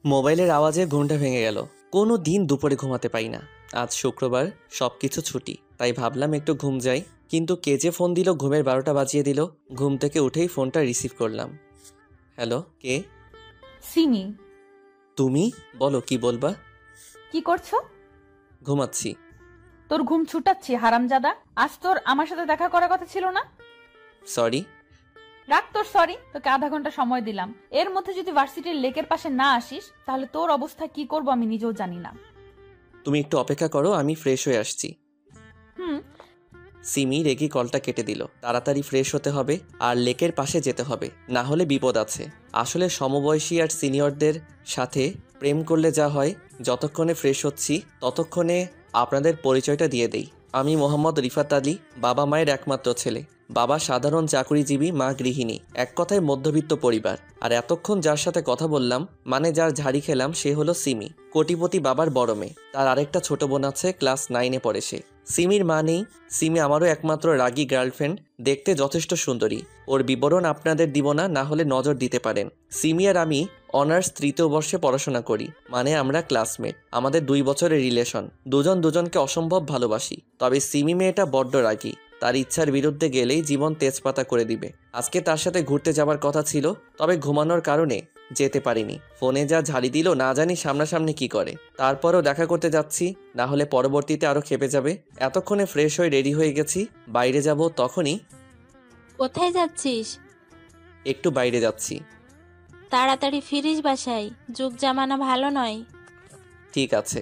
মোবাইলের আওয়াজে ঘুমটা ভেঙে গেল। কোনো দিন দুপুরে ঘুমাতে পাই না। আজ শুক্রবার, সব কিছু ছুটি, তাই ভাবলাম একটু ঘুম যাই। কিন্তু কে যে ফোন দিল, ঘুমের 12টা বাজিয়ে দিল। ঘুম থেকে উঠেই ফোনটা রিসিভ করলাম। হ্যালো, কে? সিমি। তুমি? বলো, কি বলবা? কি করছো? ঘুমাচ্ছি। তোর ঘুম ছুটাচ্ছি হারামজাদা। আজ তোর আমার সাথে দেখা করার কথা ছিল না? সরি। রাখ তোর সরি, তোকে আধা ঘন্টা সময় দিলাম। এর মধ্যে যদি ভার্সিটির লেকের পাশে না আসিস তাহলে তোর অবস্থা কি করব আমি নিজেও জানি না। তুমি একটু অপেক্ষা করো, আমি ফ্রেশ হয়ে আসছি। হুম। সিমি রেগে কলটা কেটে দিল। তাড়াতাড়ি ফ্রেশ হতে হবে আর লেকের পাশে যেতে হবে, না হলে বিপদ আছে। আসলে সমবয়সী আর সিনিয়রদের সাথে প্রেম করলে যা হয়, যতক্ষণে ফ্রেশ হচ্ছি ততক্ষণে আপনাদের পরিচয়টা দিয়ে দেই। আমি মোহাম্মদ রিফাত আলী, বাবা মায়ের একমাত্র ছেলে। বাবা সাধারণ চাকুরিজীবী, মা গৃহিণী। এক কথায় মধ্যবিত্ত পরিবার। আর এতক্ষণ যার সাথে কথা বললাম, মানে যার ঝাড়ি খেলাম, সে হলো সিমি, কোটিপতি বাবার বড় মেয়ে। তার আরেকটা ছোট বোন আছে, ক্লাস 9-এ পড়ে সে। সিমির মা নেই। সিমি আমারও একমাত্র রাগী গার্লফ্রেন্ড, দেখতে যথেষ্ট সুন্দরী। ওর বিবরণ আপনাদের দিব না, না হলে নজর দিতে পারেন। সিমি আর আমি অনার্স 3য় বর্ষে পড়াশোনা করি, মানে আমরা ক্লাসমেট। আমাদের 2 বছরের রিলেশন। দুজন দুজনকে অসম্ভব ভালোবাসি। তবে সিমি মেয়েটা বড্ড রাগী। তার ইচ্ছার বিরুদ্ধে গেলেই জীবন তেজপাতা করে দিবে। আজকে তার সাথে ঘুরতে যাবার কথা ছিল, তবে ঘুমানোর কারণে যেতে পারিনি। ফোনে যা ঝাড়ি দিল, না জানি সামনাসামনি কি করে। তারপরও দেখা করতে যাচ্ছি, না হলে পরবর্তীতে আরো খেপে যাবে। এতক্ষণে ফ্রেশ হয়ে রেডি হয়ে গেছি, বাইরে যাব। তখনই কোথায় যাচ্ছিস? একটু বাইরে যাচ্ছি। তাড়াতাড়ি ফিরিস বাসায়, যুগ জামানা ভালো নয়। ঠিক আছে।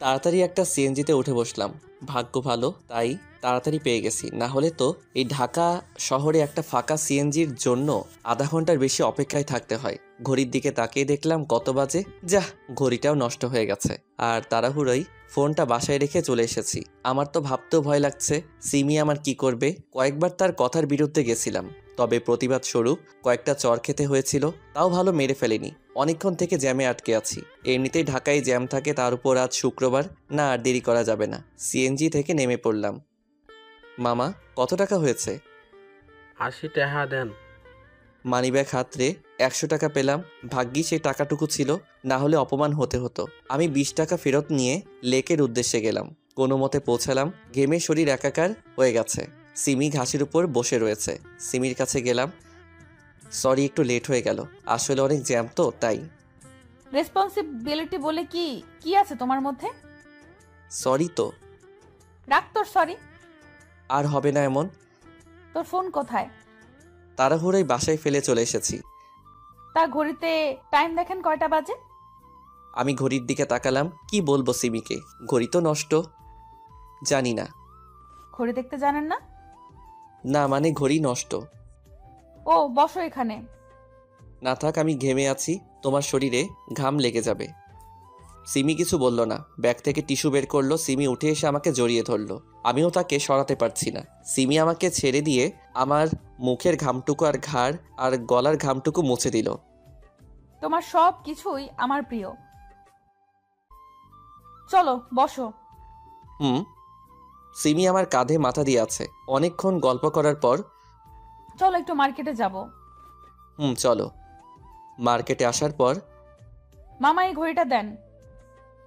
তাড়াতাড়ি একটা সিএনজিতে উঠে বসলাম। ভাগ্য ভালো, তাই তাড়াতাড়ি পেয়ে গেছি। না হলে তো এই ঢাকা শহরে একটা ফাঁকা সিএনজির জন্য আধা ঘন্টার বেশি অপেক্ষায় থাকতে হয়। ঘড়ির দিকে তাকিয়ে দেখলাম কত বাজে। যাহ, ঘড়িটাও নষ্ট হয়ে গেছে। আর তাড়াহুড়োই ফোনটা বাসায় রেখে চলে এসেছি। আমার তো ভাবতেও ভয় লাগছে, সিমি আমার কি করবে। কয়েকবার তার কথার বিরুদ্ধে গেছিলাম, তবে প্রতিবাদ স্বরূপ কয়েকটা চর খেতে হয়েছিল। তাও ভালো মেরে ফেলেনি। অনেকক্ষণ থেকে জ্যামে আটকে আছি। এমনিতেই ঢাকায় জ্যাম থাকে, তার উপর আজ শুক্রবার। না, আর দেরি করা যাবে না। সিএনজি থেকে নেমে পড়লাম। মামা, কত টাকা হয়েছে? ৮০ টাকা দেন। মানিব্যাগ হাতরে 100 টাকা পেলাম। ভাগ্যি সেই টাকাটুকু ছিল, না হলে অপমান হতে হতো। আমি 20 টাকা ফেরত নিয়ে লেকের উদ্দেশ্যে গেলাম। কোনো মতে পৌঁছালাম। ঘেমে শরীর একাকার হয়ে গেছে। সিমি ঘাসের উপর বসে রয়েছে। সিমির কাছে গেলাম। সরি, একটু লেট হয়ে গেল। আসলে অনেক জ্যাম তো, তাই। রেসপন্সিবিলিটি বলে কি কি আছে তোমার মধ্যে? সরি তো। রাখ তোর সরি। আর হবে না এমন। তোর ফোন কোথায়? তাড়াহুড়োই বাসায় ফেলে চলে এসেছি। তা ঘড়িতে টাইম দেখেন কয়টা বাজে? আমি ঘড়ির দিকে তাকালাম। কি বলবো সিমিকে, ঘড়ি তো নষ্ট। জানি না। ঘড়ি দেখতে জানেন না? না, মানে ঘড়ি নষ্ট। ও, বসো এখানে। না থাক, আমি ঘেমে আছি, তোমার শরীরে ঘাম লেগে যাবে। সিমি কিছু বলল না। ব্যাগ থেকে টিস্যু বের করলো। সিমি উঠে এসে আমাকে জড়িয়ে ধরলো। আমিও তাকে সরাতে পারছি না। সিমি আমাকে ছেড়ে দিয়ে আমার মুখের ঘামটুকু আর ঘাড় আর গলার ঘামটুকু মুছে দিল। তোমার সব কিছুই আমার প্রিয়। চলো বসো। হুম। সিমি আমার কাঁধে মাথা দিয়ে আছে। অনেকক্ষণ গল্প করার পর চলো একটু মার্কেটে যাব। হুম, চলো। মার্কেটে আসার পর মামা এই ঘড়িটা দেন।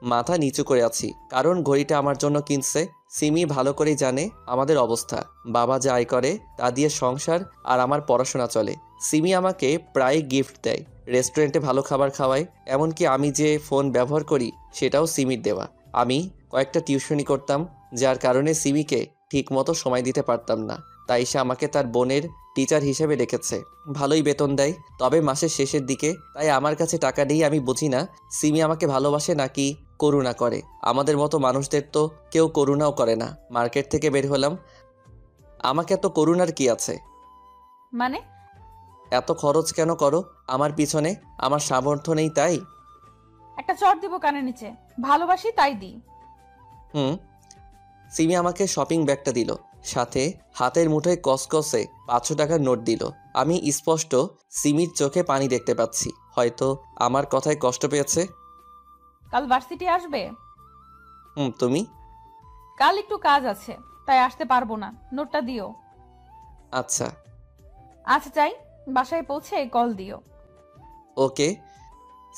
মাথা নিচু করে আছি, কারণ ঘড়িটা আমার জন্য কিনছে। সিমি ভালো করেই জানে আমাদের অবস্থা। বাবা যা আয় করে তা দিয়ে সংসার আর আমার পড়াশোনা চলে। সিমি আমাকে প্রায় গিফট দেয়, রেস্টুরেন্টে ভালো খাবার খাওয়ায়। এমনকি আমি যে ফোন ব্যবহার করি সেটাও সিমির দেওয়া। আমি কয়েকটা টিউশনি করতাম, যার কারণে সিমিকে ঠিক মতো সময় দিতে পারতাম না। তাই সে আমাকে তার বোনের টিচার হিসেবে রেখেছে। ভালোই বেতন দেয়, তবে মাসের শেষের দিকে। তাই আমার কাছে টাকা নেই। আমি বুঝি না সিমি আমাকে ভালোবাসে নাকি করুণা করে। আমাদের মতো মানুষদের তো কেউ করুণাও করে না। মার্কেট থেকে বের হলাম। আমাকে এত করুণার কি আছে? মানে? এত খরচ কেন করো আমার পিছনে? আমার সামর্থ্য নেই তাই? একটা চট দিব কানের নিচে। ভালোবাসি তাই দিই। হুম। সিমি আমাকে শপিং ব্যাগটা দিল, সাথে হাতের মুঠোয় কসকসে 500 টাকার নোট দিল। আমি স্পষ্ট সিমির চোখে পানি দেখতে পাচ্ছি। হয়তো আমার কথায় কষ্ট পেয়েছে। কাল ভার্সিটি আসবে? হুম। তুমি? কাল একটু কাজ আছে, তাই আসতে পারবো না। নোটটা দিও। আচ্ছা। আচ্ছা চাই, বাসায় পৌঁছে কল দিও। ওকে।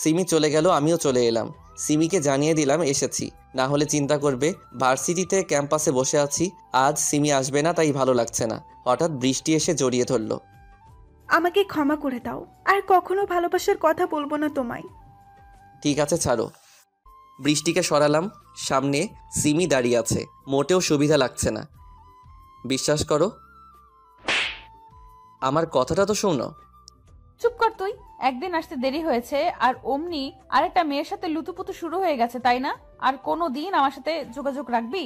সিমি চলে গেল, আমিও চলে এলাম। সিমিকে জানিয়ে দিলাম এসেছি, না হলে চিন্তা করবে ভার্সিটিতে ক্যাম্পাসে বসে আছি, আজ সিমি আসবে না, তাই ভালো লাগছে না। হঠাৎ বৃষ্টি এসে জড়িয়ে ধরল। আমাকে ক্ষমা করে দাও, আর কখনো ভালোবাসার কথা বলবো না তোমায়। ঠিক আছে, ছাড়ো। বৃষ্টিকে সরালাম। সামনে সিমি দাঁড়িয়ে আছে, মোটেও সুবিধা লাগছে না। বিশ্বাস করো, আমার কথাটা তো শোনো। চুপ কর তুই। একদিন আসতে দেরি হয়েছে আর অমনি আরেকটা মেয়ের সাথে লুতুপুতু শুরু হয়ে গেছে, তাই না? আর কোনো দিন আমার সাথে যোগাযোগ রাখবি?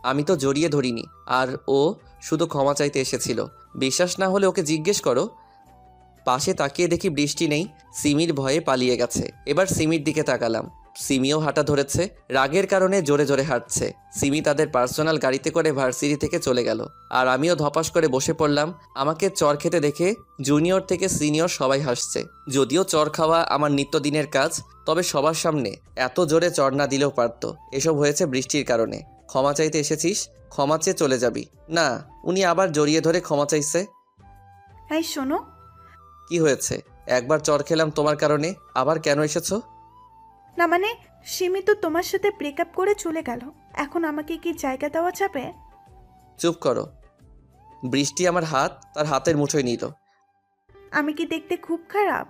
আমি তো জড়িয়ে ধরিনি, আর ও শুধু ক্ষমা চাইতে এসেছিল। বিশ্বাস না হলে ওকে জিজ্ঞেস করো। পাশে তাকিয়ে দেখি বৃষ্টি নেই, সিমির ভয়ে পালিয়ে গেছে। এবার সিমির দিকে তাকালাম, সিমিও হাঁটা ধরেছে, রাগের কারণে জোরে জোরে হাঁটছে। সিমি তাদের পার্সোনাল গাড়িতে করে ভার্সিটি থেকে চলে গেল, আর আমিও ধপাস করে বসে পড়লাম। আমাকে চর খেতে দেখে জুনিয়র থেকে সিনিয়র সবাই হাসছে। যদিও চর খাওয়া আমার নিত্যদিনের কাজ, তবে সবার সামনে এত জোরে চর না দিলেও পারত। এসব হয়েছে বৃষ্টির কারণে। ক্ষমা চাইতে এসেছিস, ক্ষমা চেয়ে চলে যাবি না। উনি আবার জড়িয়ে ধরে ক্ষমা চাইছে। এই শোনো। কি হয়েছে? একবার চর খেলাম তোমার কারণে, আবার কেন এসেছো? না মানে, সিমি তো তোমার সাথে ব্রেকআপ করে চলে গেল, এখন আমাকে কি জায়গা দেওয়া যাবে? চুপ করো। বৃষ্টি আমার হাত তার হাতের মুঠোয় নিল। আমি কি দেখতে খুব খারাপ?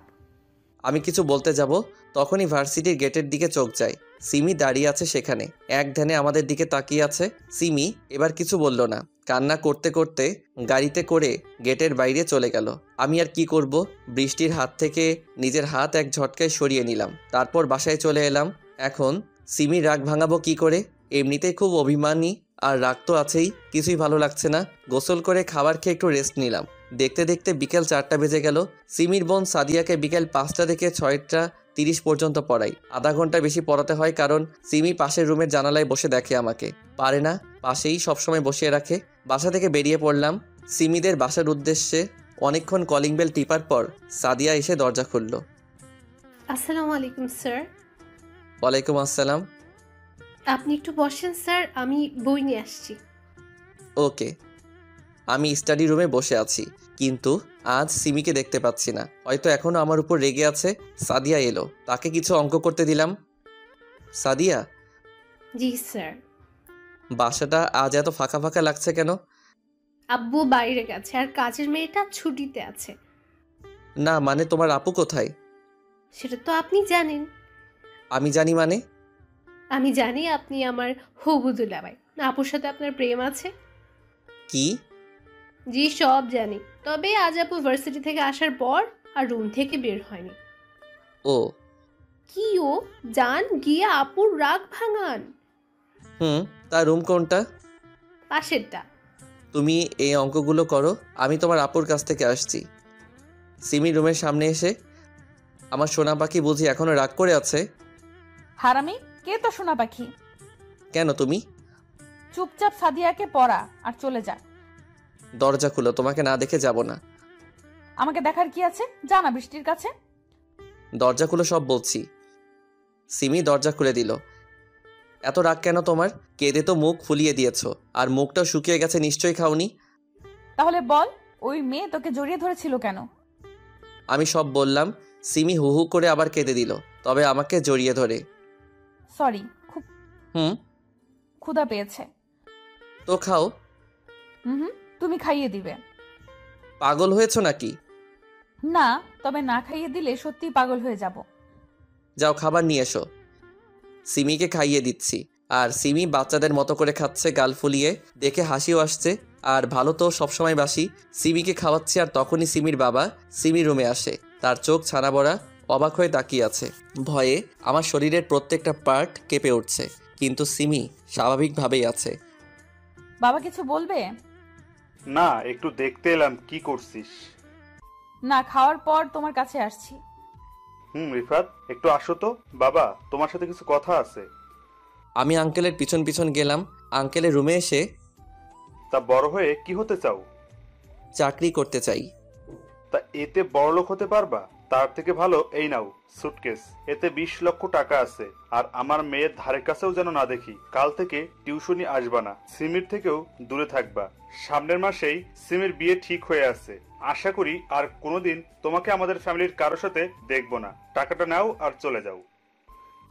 আমি কিছু বলতে যাব, তখনই ভার্সিটির গেটের দিকে চোখ যায়। সিমি দাঁড়িয়ে আছে সেখানে, এক ধ্যানে আমাদের দিকে তাকিয়ে আছে। সিমি এবার কিছু বলল না, কান্না করতে করতে গাড়িতে করে গেটের বাইরে চলে গেল। আমি আর কি করব, বৃষ্টির হাত থেকে নিজের হাত এক ঝটকায় সরিয়ে নিলাম। তারপর বাসায় চলে এলাম। এখন সিমির রাগ ভাঙাবো কি করে? এমনিতেই খুব অভিমানী, আর রাগ তো আছেই। কিছুই ভালো লাগছে না। গোসল করে খাবার খেয়ে একটু রেস্ট নিলাম। দেখতে দেখতে বিকেল 4টা বেজে গেল। সিমির বোন সাদিয়াকে বিকেল 5টা থেকে 6টা 30 পর্যন্ত পড়াই। আধা ঘন্টা বেশি পড়াতে হয়, কারণ সিমি পাশের রুমের জানালায় বসে দেখে আমাকে। পারে না, পাশেই সবসময় বসিয়ে রাখে। বাসা থেকে বেরিয়ে পড়লাম সিমিদের বাসার উদ্দেশ্যে। অনেকক্ষণ কলিং বেল টিপার পর সাদিয়া এসে দরজা খুলল। আসসালামু আলাইকুম স্যার। ওয়ালাইকুম আসসালাম। আপনি একটু বসেন স্যার, আমি বই নিয়ে আসছি। ওকে। আমি স্টাডি রুমে বসে আছি, কিন্তু আজ সিমিকে দেখতে পাচ্ছি না। হয়তো এখনও আমার উপর রেগে আছে। সাদিয়া এলো, তাকে কিছু অঙ্ক করতে দিলাম। সাদিয়া, জি স্যার। বাসাটা আজ এত ফাঁকা ফাঁকা লাগছে কেন? আব্বু বাইরে গেছে আর কাজের মেয়েটা ছুটিতে আছে। না মানে, তোমার আপু কোথায়? সেটা তো আপনি জানেন। আমি জানি মানে? আমি জানি আপনি আমার হবু দুলাভাই। আপুর সাথে আপনার প্রেম আছে। কি? জি সব জানি, তবে আজ আপু ভার্সিটি থেকে আসার পর আর রুম থেকে বের হয়নি। ও। কি ও? যান গিয়ে আপুর রাগ ভাঙান। তার রুম কোনটা? পাশেরটা। তুমি এই অঙ্কগুলো করো, আমি তোমার আপুর কাছ থেকে আসছি। সিমি রুমের সামনে এসে, আমার সোনা পাখি বুঝি এখনো রাগ করে আছে? হারামি, কে তো সোনা পাখি? কেন তুমি? চুপচাপ সাদিয়াকে পড়া আর চলে যা। দরজা খুলো, তোমাকে না দেখে যাব না। আমাকে দেখার কি আছে? জানা বৃষ্টির কাছে। দরজা খুলো সব বলছি। সিমি দরজা খুলে দিল। এত রাগ কেন তোমার? কেঁদে তো মুখ ফুলিয়ে দিয়েছো, আর মুখটাও শুকিয়ে গেছে, নিশ্চয়ই খাওনি। তাহলে বল, ওই মেয়ে তোকে জড়িয়ে ধরেছিল কেন? আমি সব বললাম। সিমি হু হু করে আবার কেঁদে দিল, তবে আমাকে জড়িয়ে ধরে। সরি, খুব ক্ষুধা পেয়েছে। তো খাও। হুম, তুমি খাইয়ে দিবে। পাগল হয়েছো নাকি? না, তবে না খাইয়ে দিলে সত্যি পাগল হয়ে যাব। যাও খাবার নিয়ে এসো। সিমিকে খাইয়ে দিচ্ছি, আর সিমি বাচ্চাদের মতো করে খাচ্ছে গাল ফুলিয়ে। দেখে হাসিও আসছে, আর ভালো তো সবসময় বাসি। সিমিকে খাওয়াচ্ছি, আর তখনই সিমির বাবা সিমি রুমে আসে। তার চোখ ছানা বড়া, অবাক হয়ে তাকিয়ে আছে। ভয়ে আমার শরীরের প্রত্যেকটা পার্ট কেঁপে উঠছে, কিন্তু সিমি স্বাভাবিকভাবেই আছে। বাবা কিছু বলবে? না, একটু দেখতে এলাম কি করছিস। না, খাওয়ার পর তোমার কাছে আসছি। রিফাত, একটু আসো তো। বাবা, তোমার সাথে কিছু কথা আছে। আমি আঙ্কেলের পিছন পিছন গেলাম। আঙ্কেলের রুমে এসে, তা বড় হয়ে কি হতে চাও? চাকরি করতে চাই। তা এতে বড়লোক হতে পারবা? তার থেকে ভালো এই নাও সুটকেস, এতে 20 লক্ষ টাকা আছে। আর আমার মেয়ের ধারে কাছেও যেন না দেখি। কাল থেকে টিউশনি আসবা না, সিমির থেকেও দূরে থাকবা। সামনের মাসেই সিমির বিয়ে ঠিক হয়ে আছে। আশা করি আর কোনোদিন তোমাকে আমাদের ফ্যামিলির কারোর সাথে দেখবো না। টাকাটা নাও আর চলে যাও।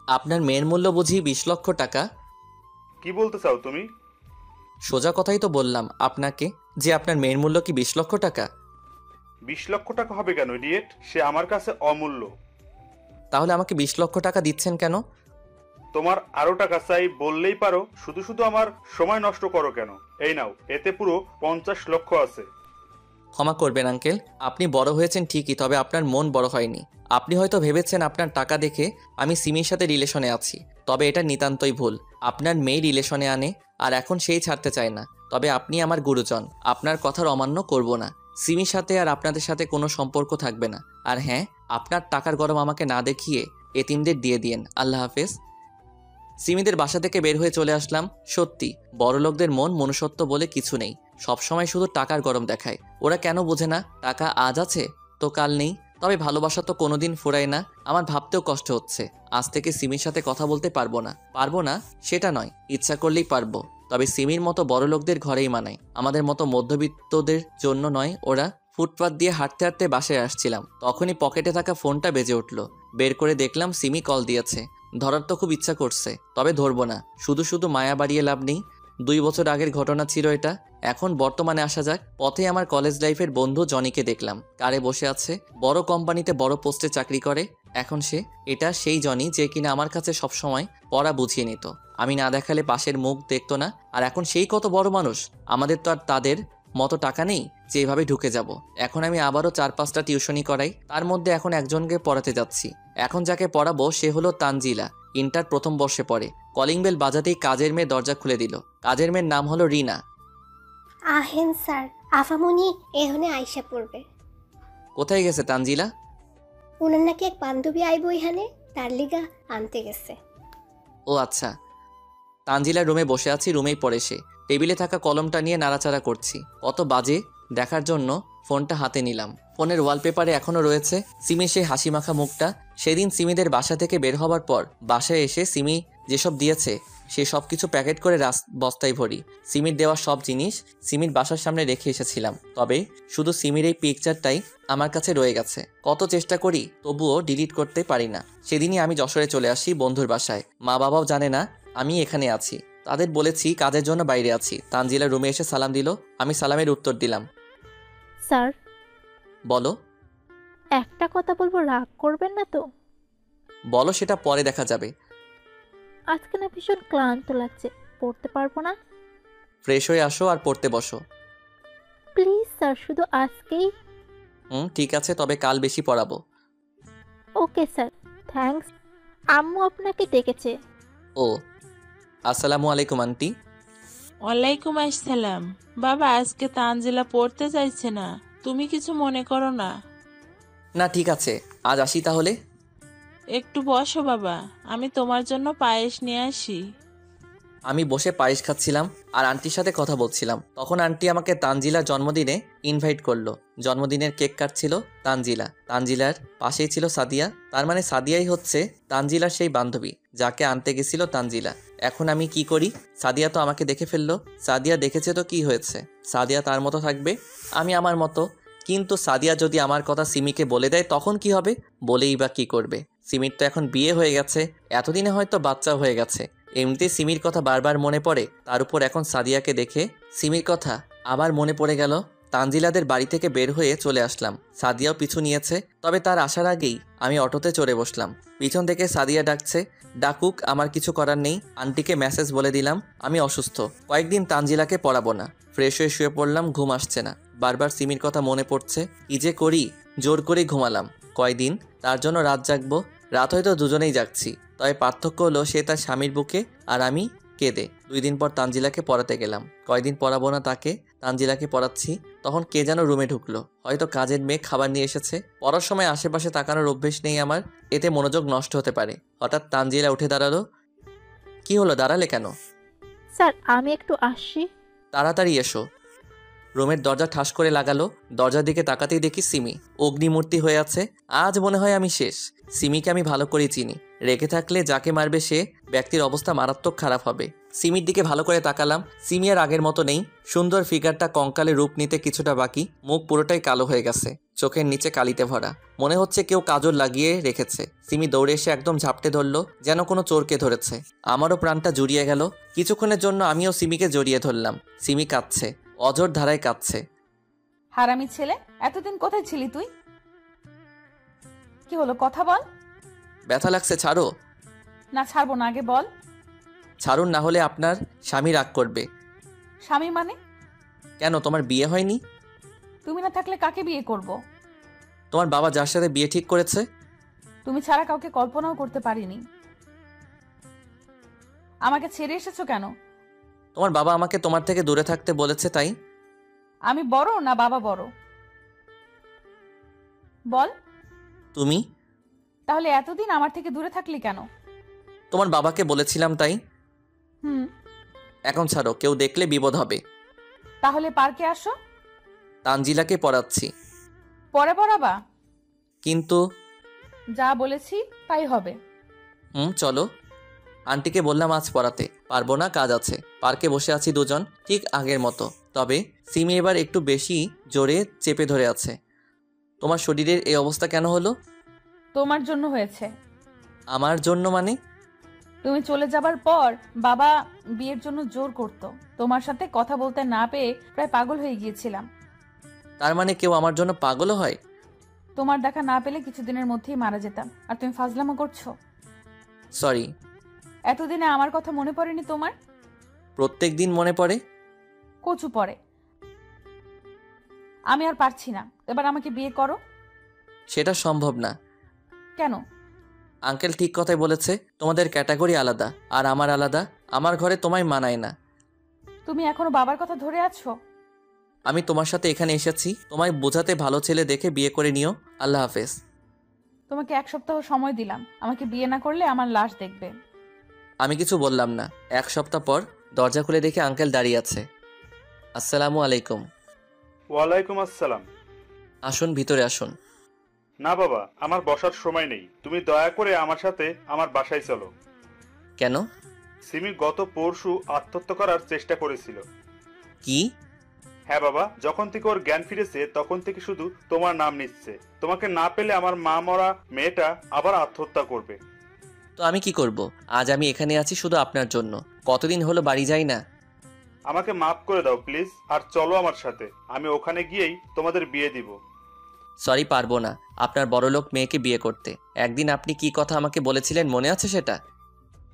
আপনার মেয়ের মূল্য বুঝি 20 লক্ষ টাকা? কি বলতে চাও তুমি? সোজা কথাই তো বললাম আপনাকে যে আপনার মেয়ের মূল্য কি 20 লক্ষ টাকা। 20 লক্ষ টাকা হবে কেন ইডিয়েট? সে আমার কাছে অমূল্য। তাহলে আমাকে 20 লক্ষ টাকা দিচ্ছেন কেন? তোমার আরো টাকা চাই বললেই পারো, শুধু শুধু আমার সময় নষ্ট করো কেন? এই নাও, এতে পুরো 50 লক্ষ আছে। ক্ষমা করবেন আঙ্কেল, আপনি বড় হয়েছেন ঠিকই, তবে আপনার মন বড় হয়নি। আপনি হয়তো ভেবেছেন আপনার টাকা দেখে আমি সিমির সাথে রিলেশনে আছি, তবে এটা নিতান্তই ভুল। আপনার মেয়ে রিলেশনে আনে আর এখন সেই ছাড়তে চায় না। তবে আপনি আমার গুরুজন, আপনার কথার অমান্য করব না। সিমির সাথে আর আপনাদের সাথে কোনো সম্পর্ক থাকবে না। আর হ্যাঁ, আপনার টাকার গরম আমাকে না দেখিয়ে এতিমদের দিয়ে দিয়েন। আল্লাহ হাফেজ। সিমিদের বাসা থেকে বের হয়ে চলে আসলাম। সত্যি বড়লোকদের মন মনুষ্যত্ব বলে কিছু নেই, সবসময় শুধু টাকার গরম দেখায়। ওরা কেন বোঝে না টাকা আজ আছে তো কাল নেই। তবে ভালোবাসা তো কোনোদিন ফুরায় না। আমার ভাবতেও কষ্ট হচ্ছে, আজ থেকে সিমির সাথে কথা বলতে পারবো না সেটা নয়, ইচ্ছা করলেই পারবো। তবে সিমির মতো বড়লোকদের ঘরেই মানায়, আমাদের মতো মধ্যবিত্তদের জন্য নয়। ওরা ফুটপাত দিয়ে হাঁটতে হাঁটতে বাসায় আসছিলাম, তখনই পকেটে থাকা ফোনটা বেজে উঠল। বের করে দেখলাম সিমি কল দিয়েছে। ধরার তো খুব ইচ্ছা করছে, তবে ধরবো না। শুধু শুধু মায়া বাড়িয়ে লাভ নেই। 2 বছর আগের ঘটনা ছিল এটা। এখন বর্তমানে আসা যাক। পথে আমার কলেজ লাইফের বন্ধু জনিকে দেখলাম, কারে বসে আছে। বড় কোম্পানিতে বড় পোস্টে চাকরি করে এখন সে। এটা সেই জনি যে কিনা আমার কাছে সবসময় পড়া বুঝিয়ে নিত, আমি না দেখালে পাশের মুখ দেখতো না। আর এখন সেই কত বড় মানুষ। আমাদের তো আর তাদের মতো টাকা নেই যে এভাবে ঢুকে যাব। এখন আমি আবারও 4-5টা টিউশনি করাই, তার মধ্যে এখন একজনকে পড়াতে যাচ্ছি। এখন যাকে পড়াবো সে হলো তানজিলা, ইন্টার প্রথম বর্ষে পড়ে। কলিং বেল বাজাতেই কাজের মেয়ে দরজা খুলে দিল। কাজের মেয়ের নাম হলো রিনা। আহেন স্যার, আফামনি এখানে আইসা পড়বে। কোথায় গেছে তানজিলা? উনার নাকি এক বান্ধবী আইব এখানে, তার লিগা আনতে গেছে। ও আচ্ছা। তানজিলার রুমে বসে আছি, রুমেই পড়ে সে। টেবিলে থাকা কলমটা নিয়ে নাড়াচাড়া করছি। কত বাজে দেখার জন্য ফোনটা হাতে নিলাম। ফোনের ওয়ালপেপারে এখনও রয়েছে সিমির সেই হাসি মাখা মুখটা। সেদিন সিমিদের বাসা থেকে বের হবার পর বাসায় এসে সিমি যেসব দিয়েছে সে সব কিছু প্যাকেট করে বস্তায় ভরি। সিমির দেওয়া সব জিনিস সিমির বাসার সামনে রেখে এসেছিলাম, তবে শুধু সিমির এই পিকচারটাই আমার কাছে রয়ে গেছে। কত চেষ্টা করি তবুও ডিলিট করতে পারি না। সেদিনই আমি যশোরে চলে আসি বন্ধুর বাসায়। মা বাবাও জানে না আমি এখানে আছি। তাদের বলেছি কাজের জন্য বাইরে আছি। তানজিলা রুমে এসে সালাম দিল, আমি সালামের উত্তর দিলাম। স্যার, বলো। একটা কথা বলবো, রাগ করবেন না তো? বলো, সেটা পরে দেখা যাবে। আজকে না ভীষণ ক্লান্ত লাগছে, পড়তে পারবো না। ফ্রেশ হয়ে আসো আর পড়তে বসো। প্লিজ স্যার, শুধু আজকেই। ঠিক আছে, তবে কাল বেশি পড়াবো। Okay sir, thanks. আম্মু আপনাকে ডেকেছে। ও, আসসালামু আলাইকুম আন্টি। ওয়ালাইকুম আসসালাম। বাবা, আজকে তানজিলা পড়তে চাইছে না, তুমি কিছু মনে করো না। না ঠিক আছে, আজ আসি তাহলে। একটু বসো বাবা, আমি তোমার জন্য পায়েস নিয়ে আসি। আমি বসে পায়েস খাচ্ছিলাম আর আন্টির সাথে কথা বলছিলাম। তখন আন্টি আমাকে তানজিলার জন্মদিনে ইনভাইট করলো। জন্মদিনের কেক কাটছিল তানজিলা। তানজিলার পাশেই ছিল সাদিয়া। তার মানে সাদিয়াই হচ্ছে তানজিলার সেই বান্ধবী যাকে আনতে গেছিল তানজিলা। এখন আমি কি করি? সাদিয়া তো আমাকে দেখে ফেললো। সাদিয়া দেখেছে তো কি হয়েছে? সাদিয়া তার মতো থাকবে, আমি আমার মতো। কিন্তু সাদিয়া যদি আমার কথা সিমিকে বলে দেয় তখন কি হবে? বলেই বা কি করবে? সিমির তো এখন বিয়ে হয়ে গেছে, এতদিনে হয়তো বাচ্চাও হয়ে গেছে। এমনিতেই সিমির কথা বারবার মনে পড়ে, তার উপর এখন সাদিয়াকে দেখে সিমির কথা আবার মনে পড়ে গেল। তানজিলাদের বাড়ি থেকে বের হয়ে চলে আসলাম। সাদিয়াও পিছু নিয়েছে, তবে তার আসার আগেই আমি অটোতে চড়ে বসলাম। পিছন থেকে সাদিয়া ডাকছে, ডাকুক, আমার কিছু করার নেই। আন্টিকে মেসেজ বলে দিলাম আমি অসুস্থ, কয়েকদিন তানজিলাকে পড়াবো না। ফ্রেশ হয়ে শুয়ে পড়লাম, ঘুম আসছে না। বারবার সিমির কথা মনে পড়ছে, কি যে করি। জোর করেই ঘুমালাম। কয়দিন তার জন্য রাত জাগবো? রাত হয়তো দুজনেই জাগছি, তবে পার্থক্য হলো সে তার স্বামীর বুকে আর আমি কেঁদে। 2 দিন পর তানজিলাকে পড়াতে গেলাম। কয়দিন পড়াবো না তাকে, তানজিলাকে পড়াচ্ছি। তখন কে যেন রুমে ঢুকলো, হয়তো কাজের মেয়ে খাবার নিয়ে এসেছে। পড়ার সময় আশেপাশে তাকানোর অভ্যেস নেই আমার, এতে মনোযোগ নষ্ট হতে পারে। হঠাৎ তানজিলা উঠে দাঁড়ালো। কি হলো, দাঁড়ালে কেন? স্যার, আমি একটু আসছি। তাড়াতাড়ি এসো। রুমের দরজা ঠাস করে লাগালো। দরজার দিকে তাকাতেই দেখি সিমি অগ্নিমূর্তি হয়ে আছে। আজ মনে হয় আমি শেষ। সিমিকে আমি ভালো করে চিনি। রেগে থাকলে যাকে মারবে সে ব্যক্তির অবস্থা মারাত্মক খারাপ হবে। সিমির দিকে ভালো করে তাকালাম। সিমি আর আগের মতো নেই। সুন্দর ফিগারটা কঙ্কালে রূপ নিতে কিছুটা বাকি। মুখ পুরোটাই কালো হয়ে গেছে, চোখের নিচে কালিতে ভরা। মনে হচ্ছে কেউ কাজল লাগিয়ে রেখেছে। সিমি দৌড়ে এসে একদম ঝাপটে ধরলো, যেন কোনো চোরকে ধরেছে। আমারও প্রাণটা জুড়িয়ে গেল। কিছুক্ষণের জন্য আমিও সিমিকে জড়িয়ে ধরলাম। সিমি কাঁদছে, অঝোর ধারায় কাঁদছে। হারামি ছেলে, এতদিন কোথায় ছিলি তুই? কি হলো, কথা বল। ব্যথা লাগছে, ছাড়ো। না, ছাড়বো না, আগে বল। ছাড়ুন, না হলে আপনার স্বামী রাগ করবে। স্বামী মানে? কেন, তোমার বিয়ে হয়নি? তুমি না থাকলে কাকে বিয়ে করব? তোমার বাবা যার সাথে বিয়ে ঠিক করেছে। তুমি ছাড়া কাউকে কল্পনাও করতে পারিনি। আমাকে ছেড়ে এসেছো কেন? তোমার বাবা আমাকে তোমার থেকে দূরে থাকতে বলেছে, তাই। আমি বড় না বাবা বড়? বল। তুমি। তাহলে এতদিন আমার থেকে দূরে থাকলি কেন? তোমার বাবাকে বলেছিলাম, তাই। হুম। এখন ছাড়ো, কেউ দেখলে বিপদ হবে। তাহলে পার্কে আসো। তানজিলাকে পড়াচ্ছি। পরে পড়াবা? কিন্তু। যা বলেছি তাই হবে। চলো। আন্টিকে বললাম আজ পড়াতে পারবো না, কাজ আছে। পার্কে বসে আছি দুজন, ঠিক আগের মতো। তবে সিমি এবার একটু বেশি জোরে চেপে ধরে আছে। তোমার শরীরের এই অবস্থা কেন হলো? তোমার জন্য হয়েছে। আমার জন্য মানে? তুমি চলে যাবার পর বাবা বিয়ের জন্য জোর করত। তোমার সাথে কথা বলতে না পেয়ে প্রায় পাগল হয়ে গিয়েছিলাম। তার মানে কেউ আমার জন্য পাগলও হয়? তোমার দেখা না পেলে কিছুদিনের মধ্যেই মারা যেতাম, আর তুমি ফাজলামো করছো। সরি। এতদিনে আমার কথা মনে পড়েনি তোমার? প্রত্যেক দিন মনে পড়ে। কচু পড়ে। আমি আর পারছি না, এবার আমাকে বিয়ে করো। সেটা সম্ভব না। কেন? আঙ্কেল ঠিক কথাই বলেছে, তোমাদের ক্যাটাগরি আলাদা আর আমার আলাদা। আমার ঘরে তোমায় মানায় না। তুমি এখনো বাবার কথা ধরে আছো? আমি তোমার সাথে এখানে এসেছি তোমায় বোঝাতে, ভালো ছেলে দেখে বিয়ে করে নিও। আল্লাহ হাফেজ। তোমাকে 1 সপ্তাহ সময় দিলাম, আমাকে বিয়ে না করলে আমার লাশ দেখবে। আমি কিছু বললাম না। 1 সপ্তাহ পর দরজা খুলে দেখে আঙ্কেল দাঁড়িয়ে আছে। আসসালামু আলাইকুম। ওয়ালাইকুম আসসালাম। আসুন, ভিতরে আসুন। না বাবা, আমার বসার সময় নেই। তুমি দয়া করে আমার সাথে আমার বাসায় চলো। কেন? সিমি গত পরশু আত্মহত্যা করার চেষ্টা করেছিল। কি? হ্যাঁ বাবা, যখন থেকে ওর জ্ঞান ফিরেছে তখন থেকে শুধু তোমার নাম নিচ্ছে। তোমাকে না পেলে আমার মা মরা মেয়েটা আবার আত্মহত্যা করবে। তো আমি কি করব? আজ আমি এখানে আছি শুধু আপনার জন্য। কতদিন হলো বাড়ি যাই না। আমাকে মাফ করে দাও প্লিজ, আর চলো আমার সাথে। আমি ওখানে গিয়েই তোমাদের বিয়ে দিব। সরি, পারবো না আপনার বড়লোক মেয়েকে বিয়ে করতে। একদিন আপনি কি কথা আমাকে বলেছিলেন, মনে আছে সেটা?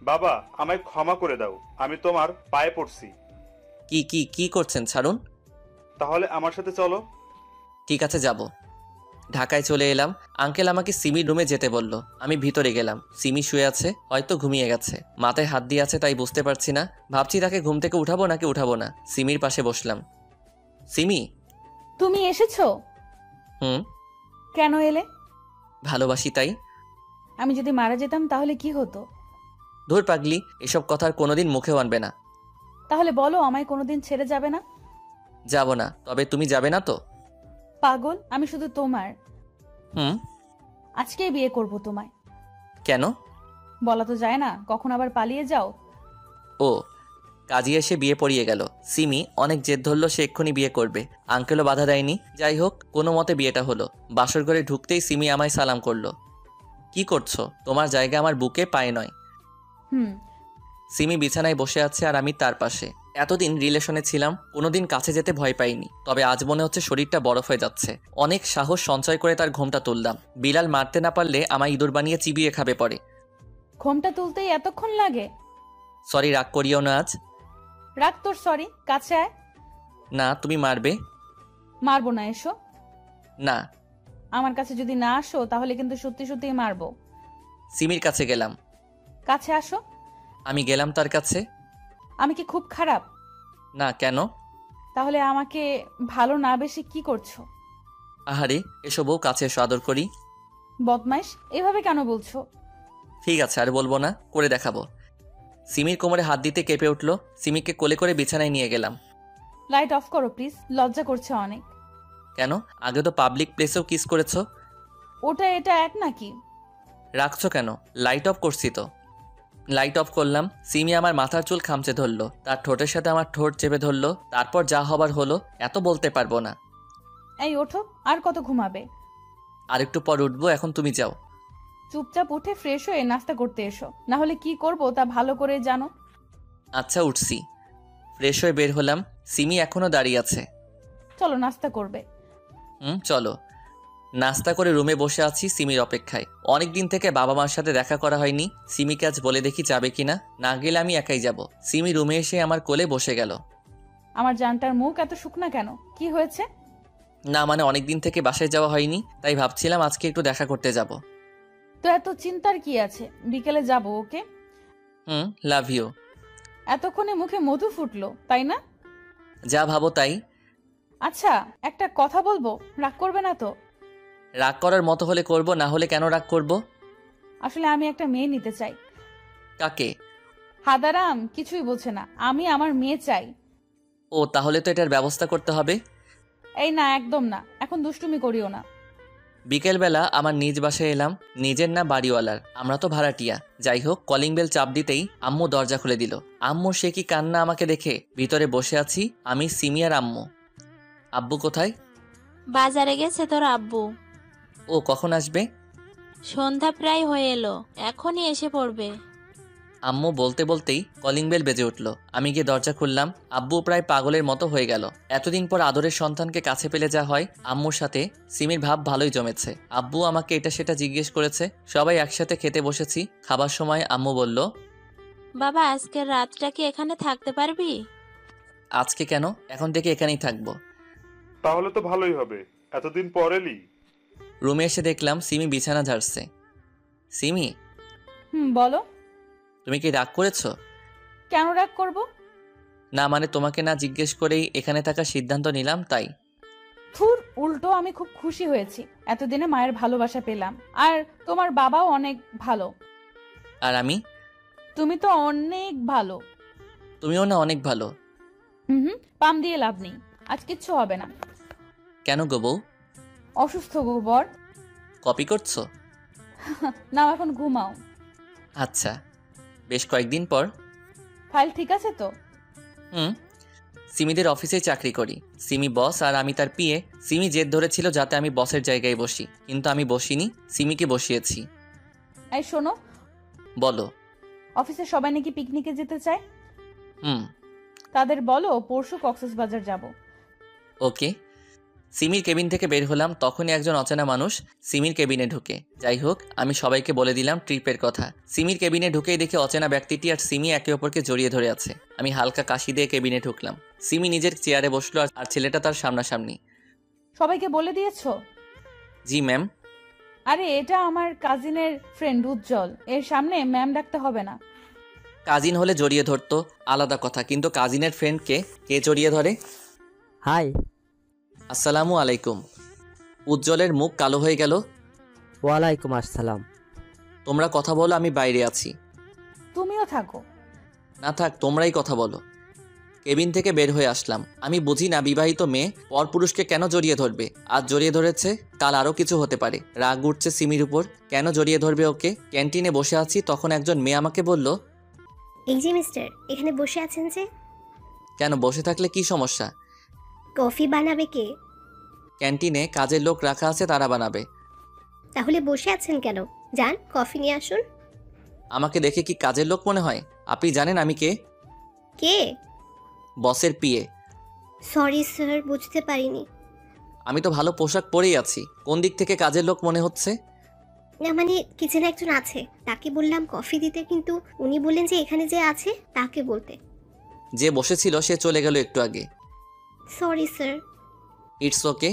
বাবা, আমায় ক্ষমা করে দাও। আমি তোমার পায়ে পড়ছি। কি কি কি করছেন, ছাড়ুন। তাহলে আমার সাথে চলো। ঠিক আছে, যাব। ঢাকায় চলে এলাম। আঙ্কেল আমাকে সিমির রুমে যেতে বলল। আমি ভিতরে গেলাম। সিমি শুয়ে আছে, হয়তো ঘুমিয়ে গেছে। মাথায় হাত দিয়ে আছে, তাই বুঝতে পারছি না। ভাবছি তাকে ঘুম থেকে উঠাবো নাকি উঠাবো না। সিমির পাশে বসলাম। সিমি। তুমি এসেছো? হুম। কেন এলে? ভালোবাসি, তাই। আমি যদি মারা যেতাম তাহলে কি হতো? ধুর পাগলি, এসব কথা আর কোনোদিন মুখেও আনবে না। তাহলে বলো, আমায় কোনোদিন ছেড়ে যাবে না? যাব না। তবে তুমি যাবে না তো? পাগল, আমি শুধু তোমার। হুম। আজকেই বিয়ে করব তোমায়। কেন? বলা তো যায় না, কখন আবার পালিয়ে যাও। ও, কাজী এসে বিয়ে পড়িয়ে গেল। সিমি অনেক জেদ ধরলো, সে এক্ষুনি বিয়ে করবে। আঙ্কেলও বাধা দেয়নি। যাই হোক, কোনো মতে বিয়েটা হলো। বাসর ঘরে ঢুকতেই সিমি আমায় সালাম করলো। কি করছো? তোমার জায়গা আমার বুকে, পায়ে নয়। হুম। সিমি বিছানায় বসে আছে আর আমি তার পাশে। এতদিন রিলেশনে ছিলাম, কোনোদিন কাছে যেতে ভয় পাইনি। তবে আজ মনে হচ্ছে শরীরটা বরফ হয়ে যাচ্ছে। অনেক সাহস সঞ্চয় করে তার ঘোমটা তুললাম। বিলাল মারতে না পারলে আমায় ইঁদুর বানিয়ে চিবিয়ে খাবে পরে। ঘোমটা তুলতেই এতক্ষণ লাগে? সরি, রাগ করিও না আজ। রাগ তোর সরি, কাছে আয়। না, তুমি মারবে। মারবো না, এসো। না। আমার কাছে যদি না আসো তাহলে কিন্তু সত্যি সত্যিই মারবো। সিমির কাছে গেলাম। কাছে আসো। আমি গেলাম তার কাছে। আমি কি খুব খারাপ? না, কেন? তাহলে আমাকে ভালো না বেশি কি করছো? আহারে, এসো বউ, কাছে এসো, আদর করি। বদমাইশ, এভাবে কেন বলছো? ঠিক আছে, আর বলবো না, করে দেখাবো। সিমির কোমরে হাত দিতে কেঁপে উঠল। সিমিকে কোলে করে বিছানায় নিয়ে গেলাম। লাইট অফ করো প্লিজ, লজ্জা করছে অনেক। কেন? আগে তো পাবলিক প্লেসেও কিস করেছো। ওটা এটা এক নাকি? রাখছো কেন? লাইট অফ করছি তো। লাইট অফ করলাম। সিমি আমার মাথার চুল খামচে ধরলো, তার ঠোঁটের সাথে আমার ঠোঁট চেপে ধরলো। তারপর যা হবার হলো, এত বলতে পারবো না। এই ওঠো, আর কত ঘুমাবে? আর একটু পর উঠবো, এখন তুমি যাও। চুপচাপ উঠে ফ্রেশ হয়ে নাস্তা করতে এসো, না হলে কি করব তা ভালো করে জানো। আচ্ছা উঠছি। ফ্রেশ হয়ে বের হলাম। সিমি এখনো দাঁড়িয়ে আছে। চলো নাস্তা করবে। চলো। নাস্তা করে রুমে বসে আছি সিমির অপেক্ষায়। অনেক দিন থেকে বাবা মার সাথে দেখা করা হয়নি। সিমিকে আজ বলে দেখি যাবে কিনা। না গেলে আমি একাই যাব। সিমি রুমে এসে আমার কোলে বসে গেল। আমার জানটার মুখ এত শুকনা কেন? কি হয়েছে? না মানে অনেক দিন থেকে বাসায় যাওয়া হয়নি, তাই ভাবছিলাম আজকে একটু দেখা করতে যাব। তো এত চিন্তার কি আছে? বিকেলে যাব, ওকে? Love you. এতক্ষণে মুখে মধু ফুটলো, তাই না? যা ভাবো তাই। আচ্ছা, একটা কথা বলবো, রাগ করবে না তো? রাগ করার মতো হলে করব, না হলে কেন রাগ করব? আসলে আমি একটা মেয়ে নিতে চাই। কাকে? হাদারাম কিছুই বলছে না, আমি আমার মেয়ে চাই। ও তাহলে তো এটার ব্যবস্থা করতে হবে। এই না, একদম না, এখন দুষ্টুমি করিও না। বিকেলবেলা আমার নিজ বাসায় এলাম। নিজের না বাড়িওয়ালার, আমরা তো ভাড়াটিয়া। যাই হোক, কলিং বেল চাপ দিতেই আম্মু দরজা খুলে দিল। আম্মু সে কি কান্না আমাকে দেখে। ভিতরে বসে আছি আমি, সিমি আর আম্মু। আব্বু কোথায়? বাজারে গেছে তোর আব্বু। ও কখন আসবে? সন্ধ্যা প্রায় হয়ে এলো, এখনই এসে পড়বে। আম্মু বলতে বলতেই কলিং বেল বেজে উঠল। আমি গিয়ে দরজা খুললাম। আব্বু প্রায় পাগলের মতো হয়ে গেল। এতদিন পর আদরের সন্তানকে কাছে পেলে যা হয়। আম্মুর সাথে সিমির ভাব ভালোই জমেছে। আব্বু আমাকে এটা সেটা জিজ্ঞেস করেছে। সবাই একসাথে খেতে বসেছি। খাবার সময় আম্মু বলল, বাবা আজকের রাতটা কি এখানে থাকতে পারবি? আজকে কেন? এখন থেকে এখানেই থাকবো। তাহলে তো ভালোই হবে, এতদিন পর এলি। রুমে এসে দেখলাম সিমি বিছানা ঝাড়ছে। সিমি, বলো। তুমি কি রাগ করেছো? কেন রাগ করব? না মানে তোমাকে না জিজ্ঞেস করেই এখানে থাকার সিদ্ধান্ত নিলাম, তাই। থুর, উল্টো আমি খুব খুশি হয়েছি। এতদিনে মায়ের ভালোবাসা পেলাম। আর তোমার বাবাও অনেক ভালো। আর আমি? তুমি তো অনেক ভালো। তুমিও না অনেক ভালো। পাম দিয়ে লাভ নেই, আজ কিচ্ছু হবে না। কেন গো বউ? অসুস্থ গোবর। কপি করছো? নাও এখন ঘুমাও। আচ্ছা। বেশ কয়েকদিন পর। ফাইল ঠিক আছে তো? সিমিদের অফিসে চাকরি করি। সিমি বস আর আমি তার পিএ। সিমি জেদ ধরেছিল যাতে আমি বসের জায়গায় বসি, কিন্তু আমি বসিনি, সিমিকে বসিয়েছি। এই শোনো। বলো। অফিসে সবাই নাকি পিকনিকে যেতে চায়। হুম। তাদের বলো পরশু কক্সবাজার যাব। ওকে। সিমির কেবিন থেকে বের হলাম, তখনই একজন অচেনা মানুষ সিমির কেবিনে ঢুকে। যাই হোক, আমি সবাইকে বলে দিলাম ট্রিপের কথা। সিমির কেবিনে ঢুকেই দেখে অচেনা ব্যক্তিটি আর সিমি একে অপরকে জড়িয়ে ধরে আছে। আমি হালকা কাশি দিয়ে কেবিনে ঢুকলাম। সিমি নিজের চেয়ারে বসলো আর ছেলেটা তার সামনাসামনি। সবাইকে বলে দিয়েছো? জি ম্যাম। আরে এটা আমার কাজিনের ফ্রেন্ড উজ্জ্বল, এর সামনে ম্যাম ডাকতে হবে না। কাজিন হলে জড়িয়ে ধরতো, আলাদা কথা, কিন্তু কাজিনের ফ্রেন্ডকে কে জড়িয়ে ধরে? হাই। আসসালামু আলাইকুম। উজ্জ্বলের মুখ কালো হয়ে গেল। ওয়ালাইকুম আসসালাম। তোমরা কথা বলো, আমি বাইরে আছি। তুমিও থাকো। না থাক, তোমরাই কথা বলো। কেবিন থেকে বের হয়ে আসলাম। আমি বুঝি না বিবাহিত মেয়ে পরপুরুষকে কেন জড়িয়ে ধরবে। আজ জড়িয়ে ধরেছে, কাল আরও কিছু হতে পারে। রাগ উঠছে সিমির উপর। কেন জড়িয়ে ধরবে ওকে? ক্যান্টিনে বসে আছি, তখন একজন মেয়ে আমাকে বলল, এই যে মিস্টার, এখানে বসে আছেন যে? কেন বসে থাকলে কি সমস্যা? কফি বানাবে কে? ক্যান্টিনে কাজের লোক রাখা আছে, তারা বানাবে। তাহলে বসে আছেন কেন? যান কফি নিয়ে আসুন। আমাকে দেখে কি কাজের লোক মনে হয়? আপনি জানেন আমি কে? কে? বসের পিএ। সরি স্যার, বুঝতে পারিনি। আমি তো ভালো পোশাক পরেই আছি, কোন দিক থেকে কাজের লোক মনে হচ্ছে? না মানে কিচেনে একজন আছে, তাকে বললাম কফি দিতে, কিন্তু উনি বললেন যে এখানে যে আছে তাকে বলতে। যে বসেছিল সে চলে গেল একটু আগে। Sorry sir. It's okay.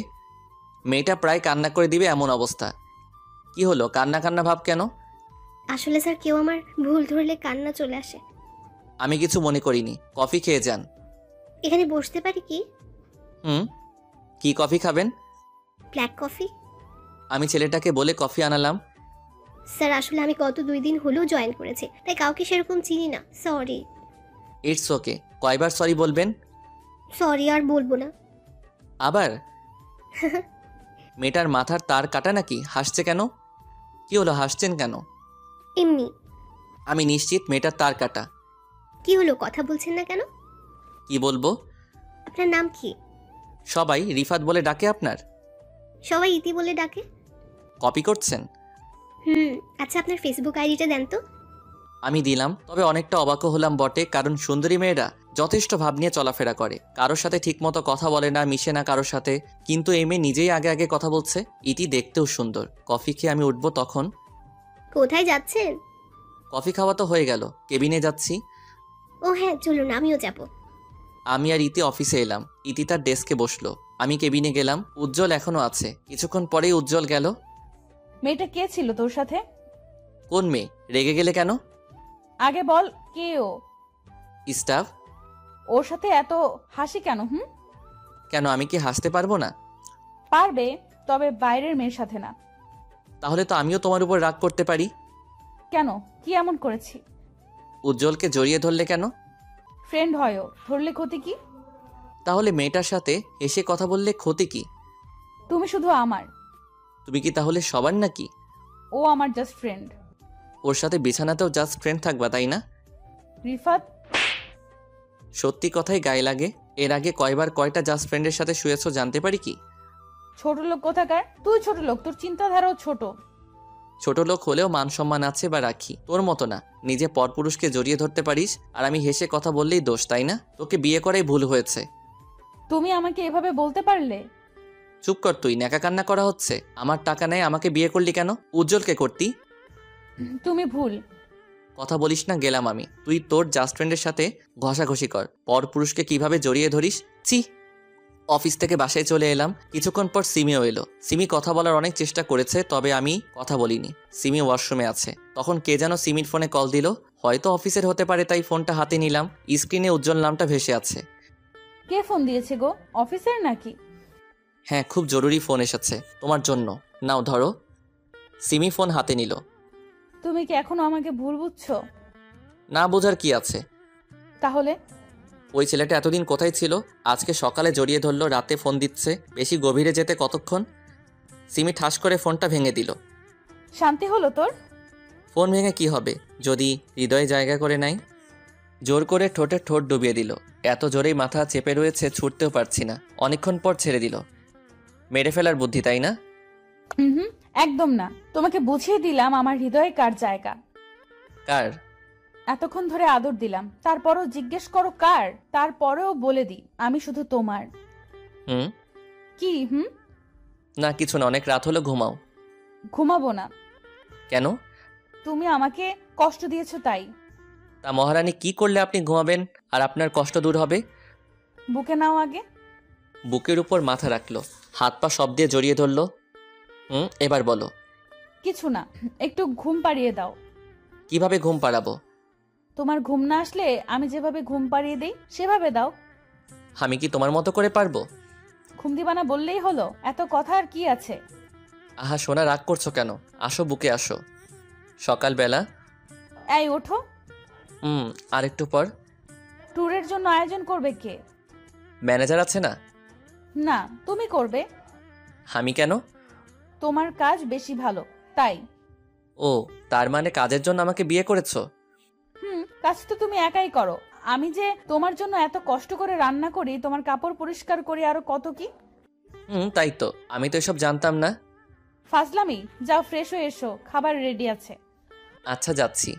মেয়েটা প্রায় কান্না করে দিবে এমন অবস্থা। কি হলো, কান্না কান্না ভাব কেন? আসলে স্যার, কেউ আমার ভুল ধরলে কান্না চলে আসে। আমি কিছু মনে করিনি, কফি খেয়ে যান। এখানে বসতে পারি কি? কি কফি খাবেন? Black coffee. আমি ছেলেটাকে বলে কফি আনালাম। স্যার আসলে আমি গত 2 দিন হলেও জয়েন করেছি, তাই কাউকে সেরকম চিনি না, সরি। It's okay. কয়বার সরি বলবেন? সরি, আর বলবো না। আবার মেয়েটার মাথার তার কাটা নাকি? হাসছে কেন? কি হলো, হাসছেন কেন? এমনি। আমি নিশ্চিত মেয়েটার তার কাটা। কি হলো, কথা বলছেন না কেন? কি বলবো? আপনার নাম কি? সবাই রিফাত বলে ডাকে আপনার? সবাই ইতি বলে ডাকে। কপি করছেন? আচ্ছা, আপনার ফেসবুক আইডিটা দেন তো। আমি দিলাম, তবে অনেকটা অবাকও হলাম বটে, কারণ সুন্দরী মেয়েরা যথেষ্ট ভাব নিয়ে চলাফেরা করে, কারোর সাথে ঠিকমতো কথা বলে না, মিশে না কারোর সাথে। কিন্তু এই মেয়ে নিজেই আগে আগে কথা বলছে। ইতি দেখতেও সুন্দর। কফি খেয়ে আমি উঠবো তখন। কোথায় যাচ্ছেন? কফি খাওয়া তো হয়ে গেল, কেবিনে যাচ্ছি। ও হ্যাঁ, চলুন, আমিও যাব। আমি আর ইতি অফিসে এলাম। ইতি তার ডেস্কে বসলো, আমি কেবিনে গেলাম। উজ্জ্বল এখনো আছে। কিছুক্ষণ পরেই উজ্জ্বল গেল। মেয়েটা কে ছিল তোর সাথে? কোন মেয়ে? রেগে গেলে কেন? আগে বল, কে ও? স্টাফ। ওর সাথে এত হাসি কেন? কেন, আমি কি হাসতে পারবো না? পারবে, তবে বাইরের মেয়ের সাথে না। তাহলে তো আমিও তোমার উপর রাগ করতে পারি। কেন, কি এমন করেছি? উজ্জ্বলকে জড়িয়ে ধরলে কেন? ফ্রেন্ড হয়ও, ধরলে ক্ষতি কি? তাহলে মেয়েটার সাথে হেসে কথা বললে ক্ষতি কি? তুমি শুধু আমার। তুমি কি তাহলে সবার নাকি? ও আমার জাস্ট ফ্রেন্ড। ওর সাথে বিছানাতেও জাস্ট ফ্রেন্ড থাকবা, তাই না? রিফাত, সত্যি কথাই গায়ে লাগে। এর আগে কয়বার কয়টা জাস্ট ফ্রেন্ডের সাথে শুয়েছো জানতে পারি কি? ছোট লোক কোথাকার? তুই ছোট লোক, তোর চিন্তাধারাও ছোট। ছোট লোক হলেও মান সম্মান আছে বা রাখি, তোর মতো না। নিজে পরপুরুষকে জড়িয়ে ধরতে পারিস, আর আমি হেসে কথা বললেই দোষ, তাই না? তোকে বিয়ে করাই ভুল হয়েছে। তুমি আমাকে এভাবে বলতে পারলে? চুপ কর তুই, ন্যাকা কান্না করা হচ্ছে। আমার টাকা নেই, আমাকে বিয়ে করলি কেন? উজ্জ্বলকে করতি। তুমি ভুল। কথা বলিস না, গেলাম আমি। তুই তোর জাস্ট ফ্রেন্ডের সাথে ঘষাঘষি কর, পরপুরুষকে কিভাবে জড়িয়ে ধরিস। ছি। অফিস থেকে বাসায় চলে এলাম। কিছুক্ষণ পর সিমিও এলো। সিমি কথা বলার অনেক চেষ্টা করেছে, তবে আমি কথা বলিনি। সিমি ওয়াশরুমে আছে। তখন কে যেন সিমির ফোনে কল দিল। হয়তো অফিসের হতে পারে, তাই ফোনটা হাতে নিলাম। স্ক্রিনে উজ্জ্বল নামটা ভেসে আছে। কে ফোন দিয়েছে গো? অফিসের নাকি? হ্যাঁ, খুব জরুরি ফোন এসেছে তোমার জন্য। নাও ধরো। সিমি ফোন হাতে নিল। তুমি কি এখনো আমাকে ভুল বুঝছো? না বোঝার কি আছে? তাহলে ওই ছেলেটা এতদিন কোথায় ছিল? আজকে সকালে জড়িয়ে ধরলো, রাতে ফোন দিচ্ছে। বেশি গভীরে যেতে কতক্ষণ? সিমি ঠাস করে ফোনটা ভেঙে দিল। শান্তি হলো তোর? ফোন ভেঙে কি হবে যদি হৃদয়ে জায়গা করে নাই? জোর করে ঠোঁটে ঠোঁট ডুবিয়ে দিল। এত জোরেই মাথা চেপে রয়েছে, ছুটতেও পারছি না। অনেকক্ষণ পর ছেড়ে দিল। মেরে ফেলার বুদ্ধি, তাই না? হুম, একদম না। তোমাকে বুঝিয়ে দিলাম আমার হৃদয়ে কার জায়গা। কার? এতক্ষণ ধরে আদর দিলাম, তারপরও জিজ্ঞেস করো কার? তারপরেও বলে দিই আমি শুধু তোমার। হুম? কি না কিছু না, অনেক রাত হলো, ঘুমাও। ঘুমাবো না। কেন? তুমি আমাকে কষ্ট দিয়েছো তাই। তা মহারানী, কি করলে আপনি ঘুমাবেন আর আপনার কষ্ট দূর হবে? বুকে নাও আগে। বুকের উপর মাথা রাখলো, হাত পা সব দিয়ে জড়িয়ে ধরলো। এবার বলো। কিছু না, একটু ঘুম পাড়িয়ে দাও। কিভাবে ঘুম পাড়াবো? তোমার ঘুম না আসলে আমি যেভাবে ঘুম পাড়িয়ে দেই সেভাবে দাও। আমি কি তোমার মতো করে পারবো? ঘুম দিবা না বললেই হলো, এত কথা আর কি আছে? আহা সোনা, রাগ করছো কেন? আসো, বুকে আসো। সকালবেলা। এই ওঠো। আর একটু পর। ট্যুরের জন্য আয়োজন করবে কে? ম্যানেজার আছে না? না, তুমি করবে। আমি কেন? তোমার কাজ বেশি ভালো তাই। ও, তার মানে কাজের জন্য আমাকে বিয়ে করেছো? কাজ তো তুমি একাই করো। আমি যে তোমার জন্য এত কষ্ট করে রান্না করি, তোমার কাপড় পরিষ্কার করি, আরো কত কি। তাই তো, আমি তো এসব জানতাম না। ফাজলামি। যাও ফ্রেশ হয়ে এসো, খাবার রেডি আছে। আচ্ছা যাচ্ছি।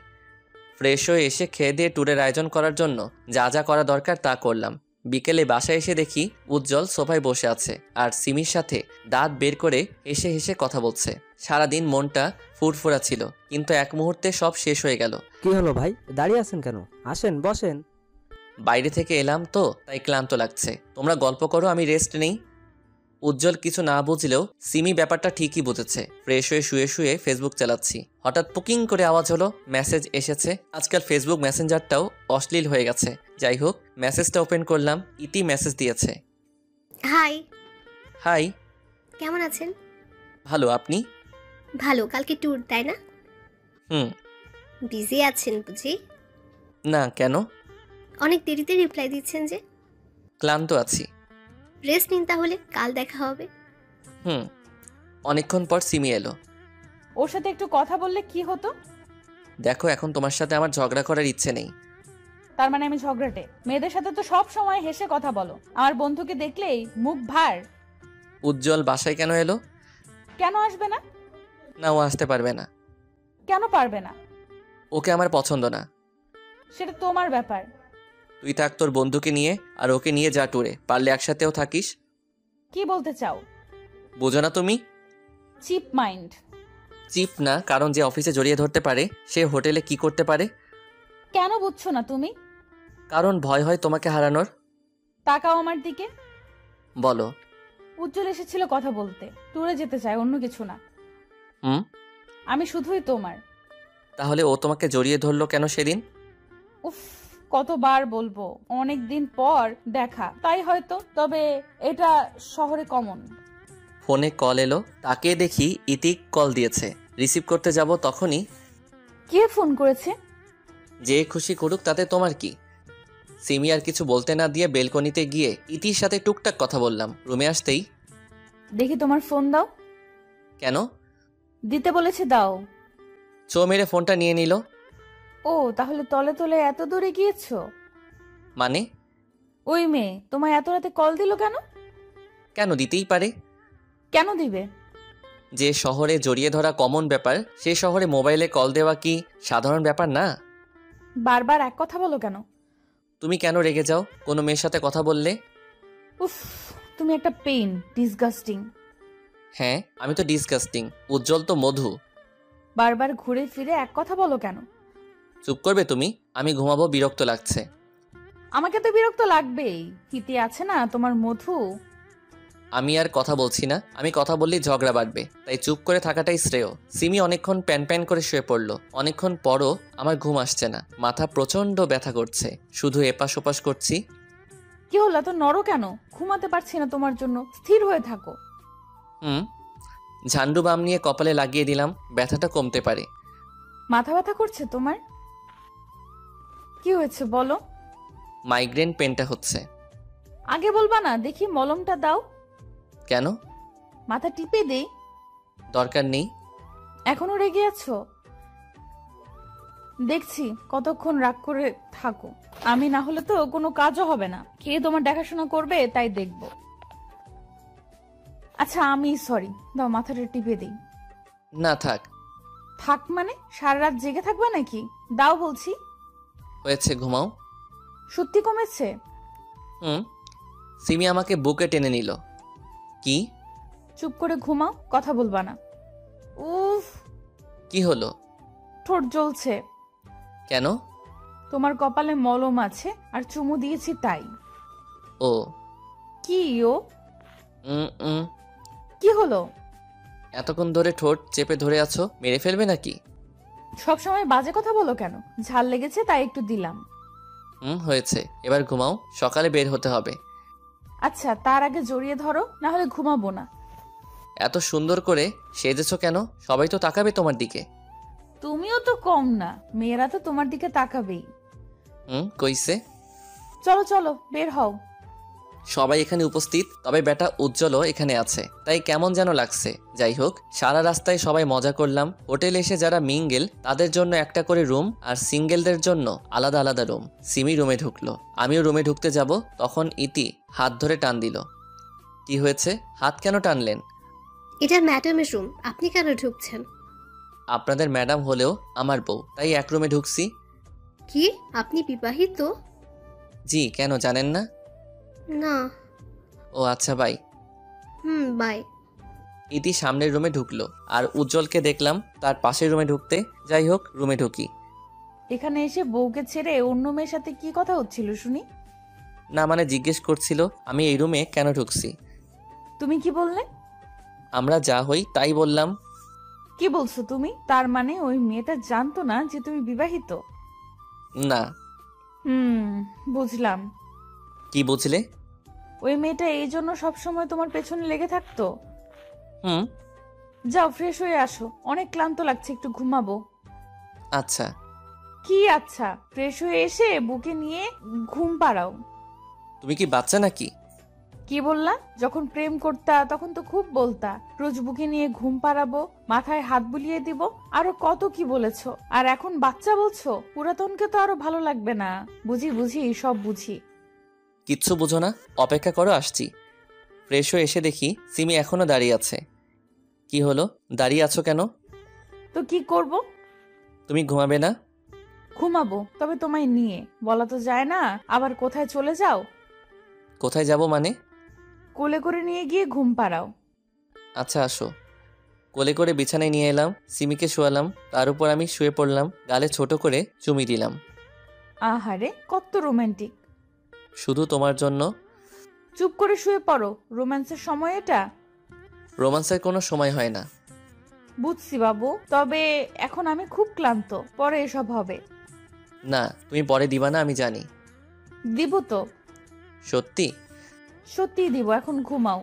ফ্রেশ হয়ে এসে খেয়ে দিয়ে ট্যুরের আয়োজন করার জন্য যা যা করা দরকার তা করলাম। বিকেলে বাসায় এসে দেখি উজ্জ্বল সোফায় বসে আছে আর সিমির সাথে দাঁত বের করে হেসে হেসে কথা বলছে। সারাদিন মনটা ফুরফুরা ছিল, কিন্তু এক মুহূর্তে সব শেষ হয়ে গেল। কি হলো ভাই, দাঁড়িয়ে আছেন কেন? আসেন, বসেন। বাইরে থেকে এলাম তো, তাই ক্লান্ত লাগছে। তোমরা গল্প করো, আমি রেস্ট নেই। উজ্জ্বল কিছু না বুঝলেও সিমি ব্যাপারটা ঠিকই বুঝেছে। ফ্রেশ হয়ে শুয়ে শুয়ে ফেসবুক চালাচ্ছি। হঠাৎ পুকিং করে আওয়াজ হলো, মেসেজ এসেছে। আজকাল ফেসবুক মেসেঞ্জারটাও অশ্লীল হয়ে গেছে। যাই হোক, মেসেজটা ওপেন করলাম। ইতি মেসেজ দিয়েছে। হাই। হাই। কেমন আছেন? ভালো, আপনি? ভালো। কালকে ট্যুর, তাই না? বিজি আছেন বুঝি? না, কেন? অনেক দেরিতে রিপ্লাই দিচ্ছেন যে। ক্লান্ত আছি। রেস্ট নিন তাহলে, কাল দেখা হবে। হুম। অনেকক্ষণ পর সিমি এলো। ওর সাথে একটু কথা বললে কি হতো? দেখো, এখন তোমার সাথে আমার ঝগড়া করার ইচ্ছে নেই। তার মানে আমি ঝগড়াটে? মেয়েদের সাথে তো সব সময় হেসে কথা বলো, আমার বন্ধুকে দেখলেই মুখ ভার। উজ্জ্বল বাসায় কেন এলো? কেন আসবে না? না, ও আসতে পারবে না। কেন পারবে না? ওকে আমার পছন্দ না। সেটা তোমার ব্যাপার। তুই থাক তোর বন্ধুকে নিয়ে, আর ওকে নিয়ে যা ট্যুরে, পারলে একসাথেও থাকিস। কি বলতে চাও? বোঝো না তুমি? Chip mind. চিপ না, কারণ যে অফিসে জড়িয়ে ধরতে পারে সে হোটেলে কি করতে পারে? কেন বুঝছো না তুমি? কারণ ভয় হয় তোমাকে হারানোর। তাকাও আমার দিকে। বলো। উজ্জ্বল এসেছিল কথা বলতে, ট্যুরে যেতে চায়, অন্য কিছু না। হুম। আমি শুধুই তোমার। তাহলে ও তোমাকে জড়িয়ে ধরলো কেন সেদিন? উফ, কতবার বলবো, অনেক দিন পর দেখা তাই হয়তো, তবে এটা শহরে কমন। ফোনে কল এলো, তাকে দেখি ইতিক কল দিয়েছে। রিসিভ করতে যাব তখনই। কে ফোন করেছে? যে খুশি করুক, তাতে তোমার কি? সিমি আর কিছু বলতে না দিয়ে বেলকনিতে গিয়ে ইতির সাথে টুকটাক কথা বললাম। রুমে আসতেই দেখি তোমার ফোন দাও। কেন? দিতে বলেছে, দাও। চো মেরে ফোনটা নিয়ে নিল। ও, তাহলে তলে তলে এত দূরে গিয়েছো? মানে? ওই মেয়ে তোমায় এত রাতে কল দিল কেন? কেন দিতেই পারে। কেন দিবে? যে শহরে জড়িয়ে ধরা কমন ব্যাপার, সে শহরে মোবাইলে কল দেওয়া কি সাধারণ ব্যাপার না? বারবার এক কথা বলো কেন? তুমি কেন রেগে যাও কোনো মেয়ের সাথে কথা বললে? উফ, তুমি একটা পেইন, ডিসগাস্টিং। হ্যাঁ, আমি তো ডিসগাস্টিং, উজ্জ্বল তো মধু। বারবার ঘুরে ফিরে এক কথা বলো কেন? চুপ করবে তুমি? আমি ঘুমাবো, বিরক্ত লাগছে। আমাকে তো বিরক্ত লাগবেই, হিতে আছে না তোমার মধু। আমি আর কথা বলছি না, আমি কথা বললেই ঝগড়া বাড়বে, তাই চুপ করে থাকাটাই শ্রেয়। সিমি অনেকক্ষণ প্যান প্যান করে শুয়ে পড়লো। অনেকক্ষণ পরও আমার ঘুম আসছে না, মাথা প্রচণ্ড ব্যথা করছে, শুধু এপাশ ওপাশ করছি। কি হলো, এত নড়ো কেন? ঘুমাতে পারছি না তোমার জন্য, স্থির হয়ে থাকো। ঝান্ডু বাম নিয়ে কপালে লাগিয়ে দিলাম, ব্যথাটা কমতে পারে। মাথা ব্যথা করছে তোমার? কি হয়েছে বলো। মাইগ্রেন পেনটা হচ্ছে। আগে বলবা না, দেখি মলমটা দাও। কেন? মাথা টিপে দেই। দরকার নেই। এখনো রেগে আছো? দেখছি কতক্ষণ রাগ করে থাকো। আমি না হলে তো কোনো কাজও হবে না, কে তোমার দেখাশোনা করবে তাই দেখবো। আচ্ছা, আমি সরি, দাও মাথাটা টিপে দিই। না থাক। থাক মানে সারা রাত জেগে থাকবে নাকি? দাও বলছি। হয়েছে, ঘুমাও। সত্যি কমেছে? সিমি আমাকে বুকে টেনে নিল। কি? চুপ করে ঘুমাও, কথা বলবা না। উফ, কি হলো? ঠোঁট জ্বলছে। কেন? তোমার কপালে মলম আছে আর চুমু দিয়েছি তাই। ও। কি ও? কি হলো? এতক্ষণ ধরে ঠোঁট চেপে ধরে আছো, মেরে ফেলবে নাকি? সবসময় বাজে কথা বলো কেন? ঝাল লেগেছে তাই একটু দিলাম। হয়েছে, এবার ঘুমাও, সকালে বের হতে হবে। আচ্ছা, তার আগে জড়িয়ে ধরো, না হলে ঘুমাবো না। এত সুন্দর করে সেজেছো কেন? সবাই তো তাকাবে তোমার দিকে। তুমিও তো কম না, মেয়েরা তো তোমার দিকে তাকাবেই। কইছে? চলো চলো, বের হও। সবাই এখানে উপস্থিত, তবে বেটা উজ্জ্বলও এখানে আছে, তাই কেমন যেন লাগছে। যাই হোক, সারা রাস্তায় সবাই মজা করলাম। হোটেলে এসে যারা মিঙ্গেল তাদের জন্য একটা করে রুম, আর সিঙ্গেলদের জন্য আলাদা আলাদা রুম। সিমি রুমে ঢুকলো, আমিও রুমে ঢুকতে যাব, তখন ইতি হাত ধরে টান দিল। কি হয়েছে? হাত কেন টানলেন? এটা ম্যাডামের রুম, আপনি কেন ঢুকছেন? আপনাদের ম্যাডাম হলেও আমার বউ, তাই এক রুমে ঢুকছি। কি আপনি বিবাহিত? জি, কেন জানেন না? না। ও আচ্ছা, বাই। বাই। ইতি সামনের রুমে ঢুকলো, আর উজ্জ্বলকে দেখলাম তার পাশের রুমে ঢুকতে। যাই হোক, রুমে ঢুকি। এখানে এসে বউকে ছেড়ে অন্য মেয়ের সাথে কি কথা হচ্ছিল শুনি? না মানে জিজ্ঞেস করছিল আমি এই রুমে কেন ঢুকছি। তুমি কি বললে? আমরা যা হই তাই বললাম। কি বলছো তুমি? তার মানে ওই মেয়েটা জানতো না যে তুমি বিবাহিত? না। বুঝলাম। কি বুঝলে? ওই মেয়েটা এই জন্য সবসময় তোমার পেছনে লেগে থাকতো? যাও ফ্রেশ হয়ে আসো, অনেক ক্লান্ত লাগছে, একটু ঘুমাবো। আচ্ছা। কি আচ্ছা? ফ্রেশ হয়ে এসে বুকে নিয়ে ঘুম পাড়াও। তুমি কি বাচ্চা নাকি? কি বললা? যখন প্রেম করতা তখন তো খুব বলতা, রোজ বুকে নিয়ে ঘুম পাড়াবো, মাথায় হাত বুলিয়ে দিব, আরো কত কি বলেছো। আর এখন বাচ্চা বলছো? পুরাতনকে তো আরো ভালো লাগবে না। বুঝি বুঝি, সব বুঝি। কিচ্ছু বুঝো না, অপেক্ষা করো, আসছি। ফ্রেশ হয়ে এসে দেখি সিমি এখনো দাঁড়িয়ে আছে। কি হলো, দাঁড়িয়ে আছো কেন? তো কি করব? তুমি ঘুমাবে না? ঘুমাবো, তবে তোমায় নিয়ে। বলা তো যায় না, আবার কোথায় চলে যাও। কোথায় যাব মানে? কোলে করে নিয়ে গিয়ে ঘুম পাড়াও। আচ্ছা আসো। কোলে করে বিছানায় নিয়ে এলাম, সিমিকে শোয়ালাম, তার উপর আমি শুয়ে পড়লাম, গালে ছোট করে চুমি দিলাম। আহারে, কত রোমান্টিক। শুধু তোমার জন্য। চুপ করে শুয়ে পড়ো, রোম্যান্সের সময় এটা। রোমান্সের কোনো সময় হয় না। বুঝছি বাবু, তবে এখন আমি খুব ক্লান্ত, পরে এসব হবে। না, তুমি পরে দিবা না, আমি জানি। দিব তো। সত্যি? সত্যিই দিব, এখন ঘুমাও।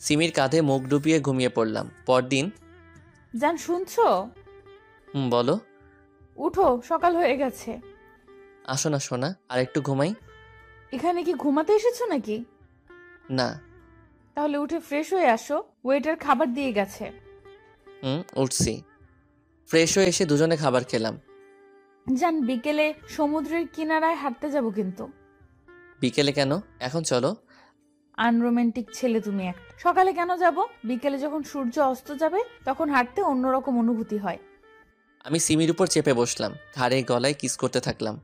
সিমির কাঁধে মুখ ডুবিয়ে ঘুমিয়ে পড়লাম। পরদিন। জান শুনছো? বলো। উঠো, সকাল হয়ে গেছে। আসো না সোনা, আর একটু ঘুমাই। এখানে কি ঘুমাতে এসেছো নাকি? না। তাহলে উঠে ফ্রেশ হয়ে আসো, ওয়েটার খাবার দিয়ে গেছে। উঠছি। ফ্রেশ হয়ে এসে দুজনে খাবার খেলাম। জান, বিকেলে সমুদ্রের কিনারায় হাঁটতে যাব কিন্তু। বিকেলে কেন? এখন চলো। আনরোমান্টিক ছেলে তুমি একটা। সকালে কেন যাব? বিকেলে যখন সূর্য অস্ত যাবে তখন হাঁটতে অন্যরকম অনুভূতি হয়। আমি সিমির উপর চেপে বসলাম, ঘাড়ে গলায় কিস করতে থাকলাম।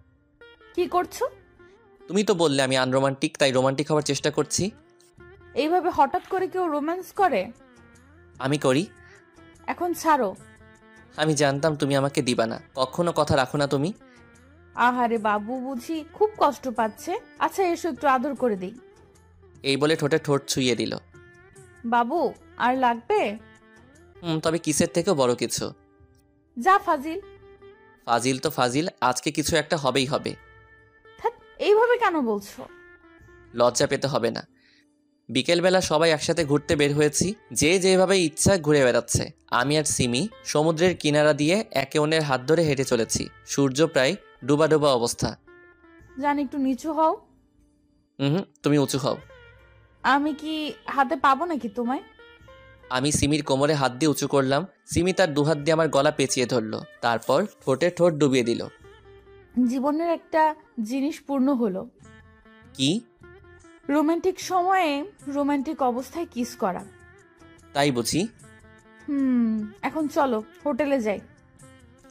কি করছো? তুমি তো বললে আমি আনরোমান্টিক, তাই রোমান্টিক হওয়ার চেষ্টা করছি। এইভাবে হঠাৎ করে কেউ রোম্যান্স করে? আমি করি। এখন ছাড়ো। আমি জানতাম তুমি আমাকে দিবা না, কখনো কথা রাখো না তুমি। আহারে বাবু, বুঝি খুব কষ্ট পাচ্ছে। আচ্ছা এসো, একটু আদর করে দিই। এই বলে ঠোঁটে ঠোঁট ছুঁয়ে দিল। বাবু, আর লাগবে? তবে কিসের থেকেও বড় কিছু। যা ফাজিল। ফাজিল তো ফাজিল, আজকে কিছু একটা হবেই হবে। ধ্যাৎ, এইভাবে কেন বলছো? লজ্জা পেতে হবে না। বিকেলবেলা সবাই একসাথে ঘুরতে বের হয়েছি, যে যেভাবে ইচ্ছা ঘুরে বেড়াচ্ছে। আমি আর সিমি সমুদ্রের কিনারা দিয়ে একে অন্যের হাত ধরে হেঁটে চলেছি। সূর্য প্রায় ডুবা ডুবা অবস্থা। জান, একটু নিচু হও। তুমি উঁচু হও। আমি কি হাতে পাবো নাকি তোমায়? আমি সিমির কোমরে হাত দিয়ে উঁচু করলাম। সিমি তার দুহাত দিয়ে আমার গলা পেঁচিয়ে ধরলো, তারপর ঠোঁটে ঠোঁট ডুবিয়ে দিল। জীবনের একটা জিনিস পূর্ণ হলো। কি? রোমান্টিক সময়ে রোমান্টিক অবস্থায় কিস করা। তাই বুঝি। এখন চলো হোটেলে যাই।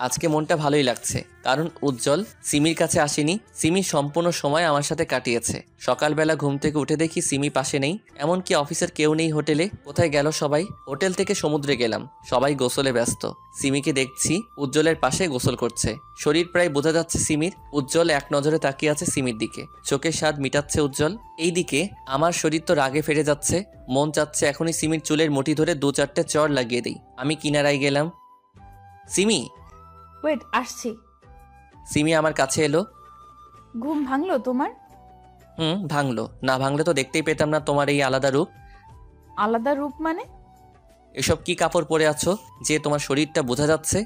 আজকে মনটা ভালোই লাগছে, কারণ উজ্জ্বল সিমির কাছে আসেনি। সিমি সম্পূর্ণ সময় আমার সাথে কাটিয়েছে। সকালবেলা ঘুম থেকে উঠে দেখি সিমি পাশে নেই, এমনকি অফিসের কেউ নেই হোটেলে। কোথায় গেল সবাই? হোটেল থেকে সমুদ্রে গেলাম, সবাই গোসলে ব্যস্ত। সিমিকে দেখছি উজ্জ্বলের পাশে গোসল করছে। শরীর প্রায় বোঝা যাচ্ছে সিমির। উজ্জ্বল এক নজরে তাকিয়ে আছে সিমির দিকে, চোখের স্বাদ মিটাচ্ছে উজ্জ্বল। এইদিকে আমার শরীর তো রাগে ফেটে যাচ্ছে। মন চাচ্ছে এখনই সিমির চুলের মুঠি ধরে 2-4টে চড় লাগিয়ে দিই। আমি কিনারায় গেলাম। সিমি। ওয়েট, আসছি। সিমি আমার কাছে এলো। ঘুম ভাঙলো তোমার? ভাঙলো। না ভাঙলে তো দেখতেই পেতাম না তোমার এই আলাদা রূপ। আলাদা রূপ মানে? এসব কি কাপড় পরে আছো যে তোমার শরীরটা বোঝা যাচ্ছে?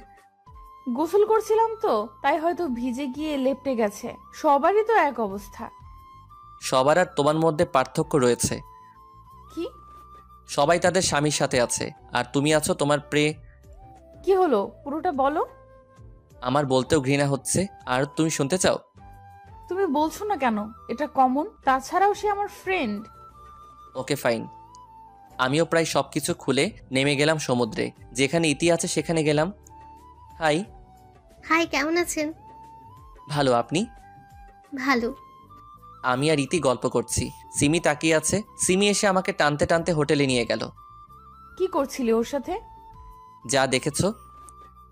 গোসল করছিলাম তো, তাই হয়তো ভিজে গিয়ে লেপটে গেছে। সবারই তো এক অবস্থা। সবার আর তোমার মধ্যে পার্থক্য রয়েছে। কি? সবাই তাদের স্বামীর সাথে আছে, আর তুমি আছো তোমার কি হলো, পুরোটা বলো। আমার বলতেও ঘৃণা হচ্ছে, আর তুমি শুনতে চাও? তুমি বলছো না কেন? এটা কমন। তাছাড়াও সে আমার ফ্রেন্ড। Okay fine. আমিও প্রায় সবকিছু খুলে নেমে গেলাম সমুদ্রে। যেখানে ইতি আছে সেখানে গেলাম। হাই। হাই, কেমন আছেন? ভালো, আপনি? ভালো। আমি আর ইতি গল্প করছি, সিমি তাকিয়ে আছে। সিমি এসে আমাকে টানতে টানতে হোটেলে নিয়ে গেল। কি করছিলি ওর সাথে? যা দেখেছো।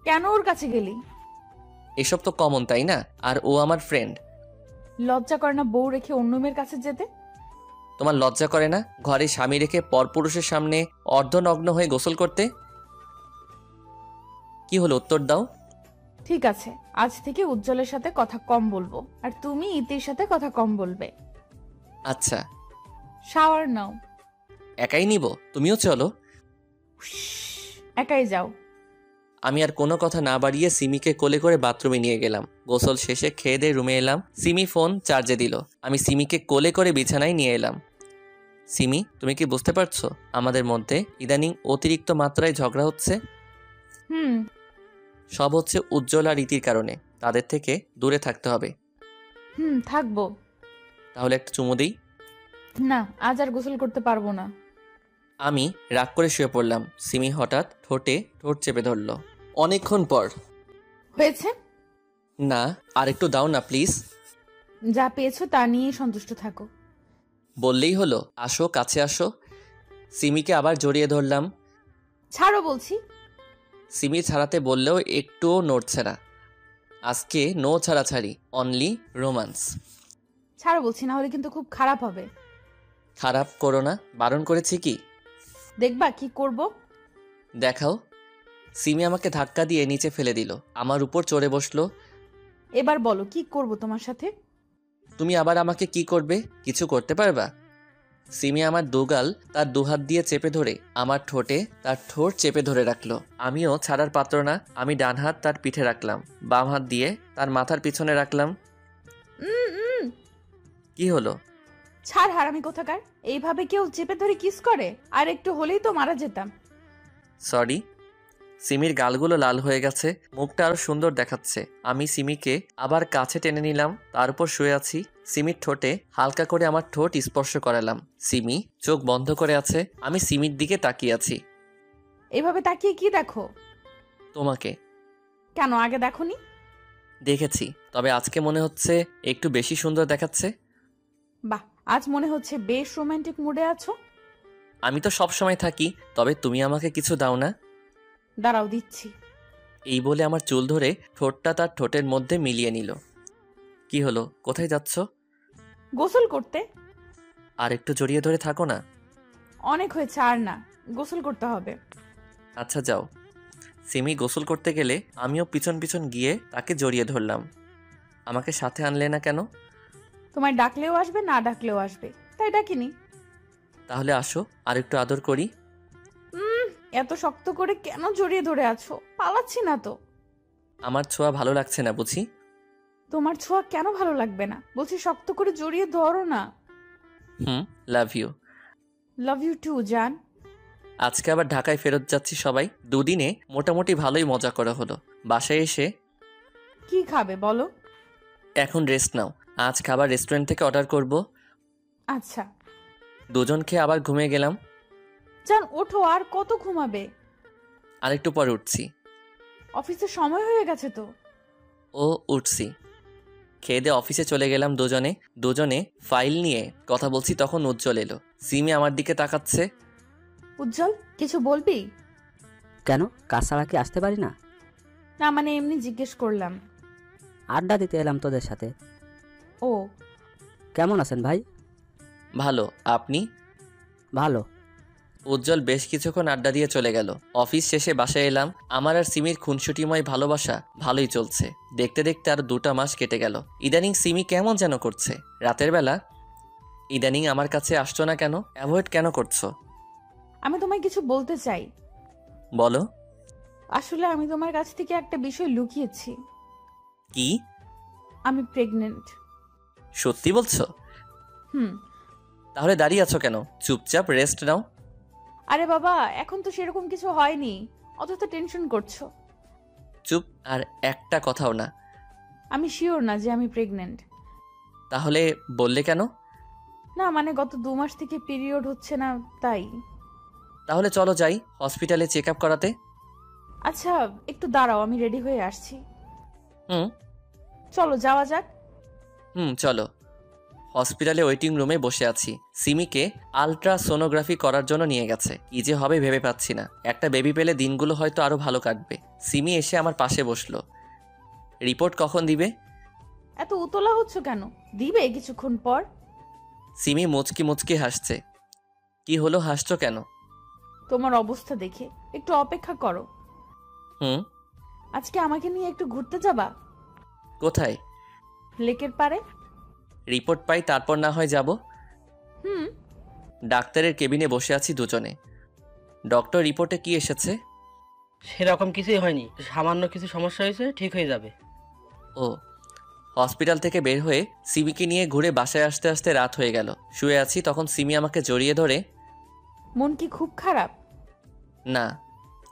কেন ওর কাছে গেলি? এসব তো কমন, তাই না? আর ও আমার ফ্রেন্ড। লজ্জা করে না বউ রেখে অন্য মেয়ের কাছে যেতে? তোমার লজ্জা করে না ঘরে স্বামী রেখে পরপুরুষের সামনে অর্ধনগ্ন হয়ে গোসল করতে? কি হলো, উত্তর দাও। ঠিক আছে, আজ থেকে উজ্জ্বলের সাথে কথা কম বলবো, আর তুমি ইতির সাথে কথা কম বলবে। আচ্ছা। শাওয়ার নাও। একাই নিব? তুমিও চলো। একাই যাও। আমি আর কোনো কথা না বাড়িয়ে সিমিকে কোলে করে বাথরুমে নিয়ে গেলাম। গোসল শেষে খেয়ে দিয়ে রুমে এলাম। সিমি ফোন চার্জে দিল। আমি সিমিকে কোলে করে বিছানায় নিয়ে এলাম। সিমি, তুমি কি বুঝতে পারছো আমাদের মধ্যে ইদানিং অতিরিক্ত মাত্রায় ঝগড়া হচ্ছে? হুম। সব হচ্ছে উজ্জ্বল আর রীতির কারণে। তাদের থেকে দূরে থাকতে হবে। থাকবো। তাহলে একটা চুমু দিই? না, আজ আর গোসল করতে পারবো না। আমি রাগ করে শুয়ে পড়লাম। সিমি হঠাৎ ঠোঁটে ঠোঁট চেপে ধরল। অনেকক্ষণ পর। হয়েছে? না, আর একটু দাও না প্লিজ। যা পেয়েছো তা নিয়ে সন্তুষ্ট থাকো। বললেই হলো, আসো কাছে আসো। সিমিকে আবার জড়িয়ে ধরলাম। ছাড়ো বলছি। সিমি ছাড়াতে বললেও একটুও নড়ছে না। আজকে নো ছাড়াছাড়ি, অনলি রোমান্স। ছাড়ো বলছি, না হলে কিন্তু খুব খারাপ হবে। খারাপ করো না, বারণ করেছি কি? দেখবা কি করব। দেখাও। সিমি আমাকে ধাক্কা দিয়ে নিচে ফেলে দিল। আমার উপর চড়ে বসলো। এবার বলো কি করব তোমার সাথে। তুমি আবার আমাকে কি করবে? কিছু করতে পারবা? সিমি আমার দুগাল তার দুহাত দিয়ে চেপে ধরে আমার ঠোঁটে তার ঠোঁট চেপে ধরে রাখলো। আমিও ছাড়ার পাত্র না। আমি ডান হাত তার পিঠে রাখলাম, বাম হাত দিয়ে তার মাথার পিছনে রাখলাম। কি হলো? ছাড় হারামি কোথাকার। এইভাবে কেউ চেপে ধরে কিস করে? আর একটু হলেই তো মারা যেতাম। সরি। সিমির গালগুলো লাল হয়ে গেছে, মুখটা আরো সুন্দর দেখাচ্ছে। আমি সিমিকে আবার কাছে টেনে নিলাম, তার উপর শুয়ে আছি। সিমির ঠোঁটে হালকা করে আমার ঠোঁট স্পর্শ করালাম। সিমি চোখ বন্ধ করে আছে। আমি সিমির দিকে তাকিয়ে আছি। এইভাবে তাকিয়ে কি দেখো? তোমাকে। কেন আগে দেখোনি? দেখেছি, তবে আজকে মনে হচ্ছে একটু বেশি সুন্দর দেখাচ্ছে। বাহ, আজ মনে হচ্ছে বেশ রোমান্টিক মুডে আছো। আমি তো সব সময় থাকি, তবে তুমি আমাকে কিছু দাও না? দাঁড়াও দিচ্ছি। এই বলে আমার চুল ধরে ঠোঁটটা তার ঠোঁটের মধ্যে মিলিয়ে নিল। কি হলো, কোথায় যাচ্ছ? গোসল করতে। আর একটু জড়িয়ে ধরে থাকো না। অনেক হয়েছে, আর না, গোসল করতে হবে। আচ্ছা যাও। সিমি গোসল করতে গেলে আমিও পিছন পিছন গিয়ে তাকে জড়িয়ে ধরলাম। আমাকে সাথে আনলে না কেন? তোমায় ডাকলেও আসবে, না ডাকলেও আসবে, তাই ডাকিনি। তাহলে আসো, আর একটু আদর করি। এত শক্ত করে কেন জড়িয়ে ধরে আছো? পালাচ্ছি না তো। আমার ছোঁয়া ভালো লাগছে না বুঝি? তোমার ছোঁয়া কেন ভালো লাগবে না? বলছি শক্ত করে জড়িয়ে ধরো না। Love you. Love you too জান। আজকে আবার ঢাকায় ফেরত যাচ্ছি সবাই। দুদিনে মোটামুটি ভালোই মজা করা হলো। বাসায় এসে কি খাবে বলো? এখন রেস্ট নাও। আজ খাবার রেস্টুরেন্ট থেকে অর্ডার করব। আচ্ছা। দুজন খেয়ে আবার ঘুমিয়ে গেলাম। জান ওঠো, আর কত ঘুমাবে? আরেকটু পরে উঠছি। অফিসের সময় হয়ে গেছে তো। ও উঠছি। খেয়ে দিয়ে অফিসে চলে গেলাম দুজনে ফাইল নিয়ে কথা বলছি, তখন উজ্জ্বল এলো। সিমি আমার দিকে তাকাচ্ছে। উজ্জ্বল, কিছু বলবি? কেন, কাজ ছাড়া কি আসতে পারি না? না মানে এমনি জিজ্ঞেস করলাম। আড্ডা দিতে এলাম তোদের সাথে। ও। কেমন আছেন ভাই? ভালো, আপনি? ভালো। উজ্জ্বল বেশ কিছুক্ষণ আড্ডা দিয়ে চলে গেল। অফিস শেষে বাসায় এলাম। আমার আর সিমির খুনসুটিময় ভালোবাসা ভালোই চলছে। দেখতে দেখতে আর 2টা মাস কেটে গেল। ইদানিং সিমি কেমন যেন করছে রাতের বেলা। ইদানিং আমার কাছে আসছো না কেন? অ্যাভয়েড কেন করছো? আমি তোমায় কিছু বলতে চাই। বলো। আসলে আমি তোমার কাছ থেকে একটা বিষয় লুকিয়েছি। কি? আমি প্রেগনেন্ট। সত্যি বলছো? হুম। তাহলে দাঁড়িয়ে আছো কেন? চুপচাপ রেস্ট নাও। আরে বাবা, এখন তো সেরকম কিছু হয়নি, অত টেনশন করছো। চুপ, আর একটা কথাও না। আমি শিওর না যে আমি প্রেগনেন্ট। তাহলে বললে কেন? না মানে গত 2 মাস থেকে পিরিয়ড হচ্ছে না, তাই। তাহলে চলো যাই হসপিটালে চেক আপ করাতে। আচ্ছা একটু দাঁড়াও, আমি রেডি হয়ে আসছি। চলো যাওয়া যাক। চলো। হসপিটালে ওয়েটিং রুমে বসে আছি। সিমিকে আলট্রাসোনোগ্রাফি করার জন্য নিয়ে গেছে। কি যে হবে ভেবে পাচ্ছি না। একটা বেবি পেলে দিনগুলো হয়তো আরো ভালো কাটবে। সিমি এসে আমার পাশে বসলো। রিপোর্ট কখন দিবে? এত উতলা হচ্ছ কেন? দিবে কিছুক্ষণ পর। সিমি মুচকি মুচকি হাসছে। কি হলো, হাসছো কেন? তোমার অবস্থা দেখে। একটু অপেক্ষা করো। আজকে আমাকে নিয়ে একটু ঘুরতে যাবা? কোথায়? লেকের পারে। রিপোর্ট পাই তারপর না হয় যাব। ডাক্তারের কেবিনে বসে আছি দুজনে। ডক্টর রিপোর্টে কি এসেছে? সেরকম কিছুই হয়নি, সামান্য কিছু সমস্যা হয়েছে, ঠিক হয়ে যাবে। ও। হসপিটাল থেকে বের হয়ে সিমিকে নিয়ে ঘুরে বাসায় আসতে আসতে রাত হয়ে গেল। শুয়ে আছি, তখন সিমি আমাকে জড়িয়ে ধরে। মন কি খুব খারাপ? না।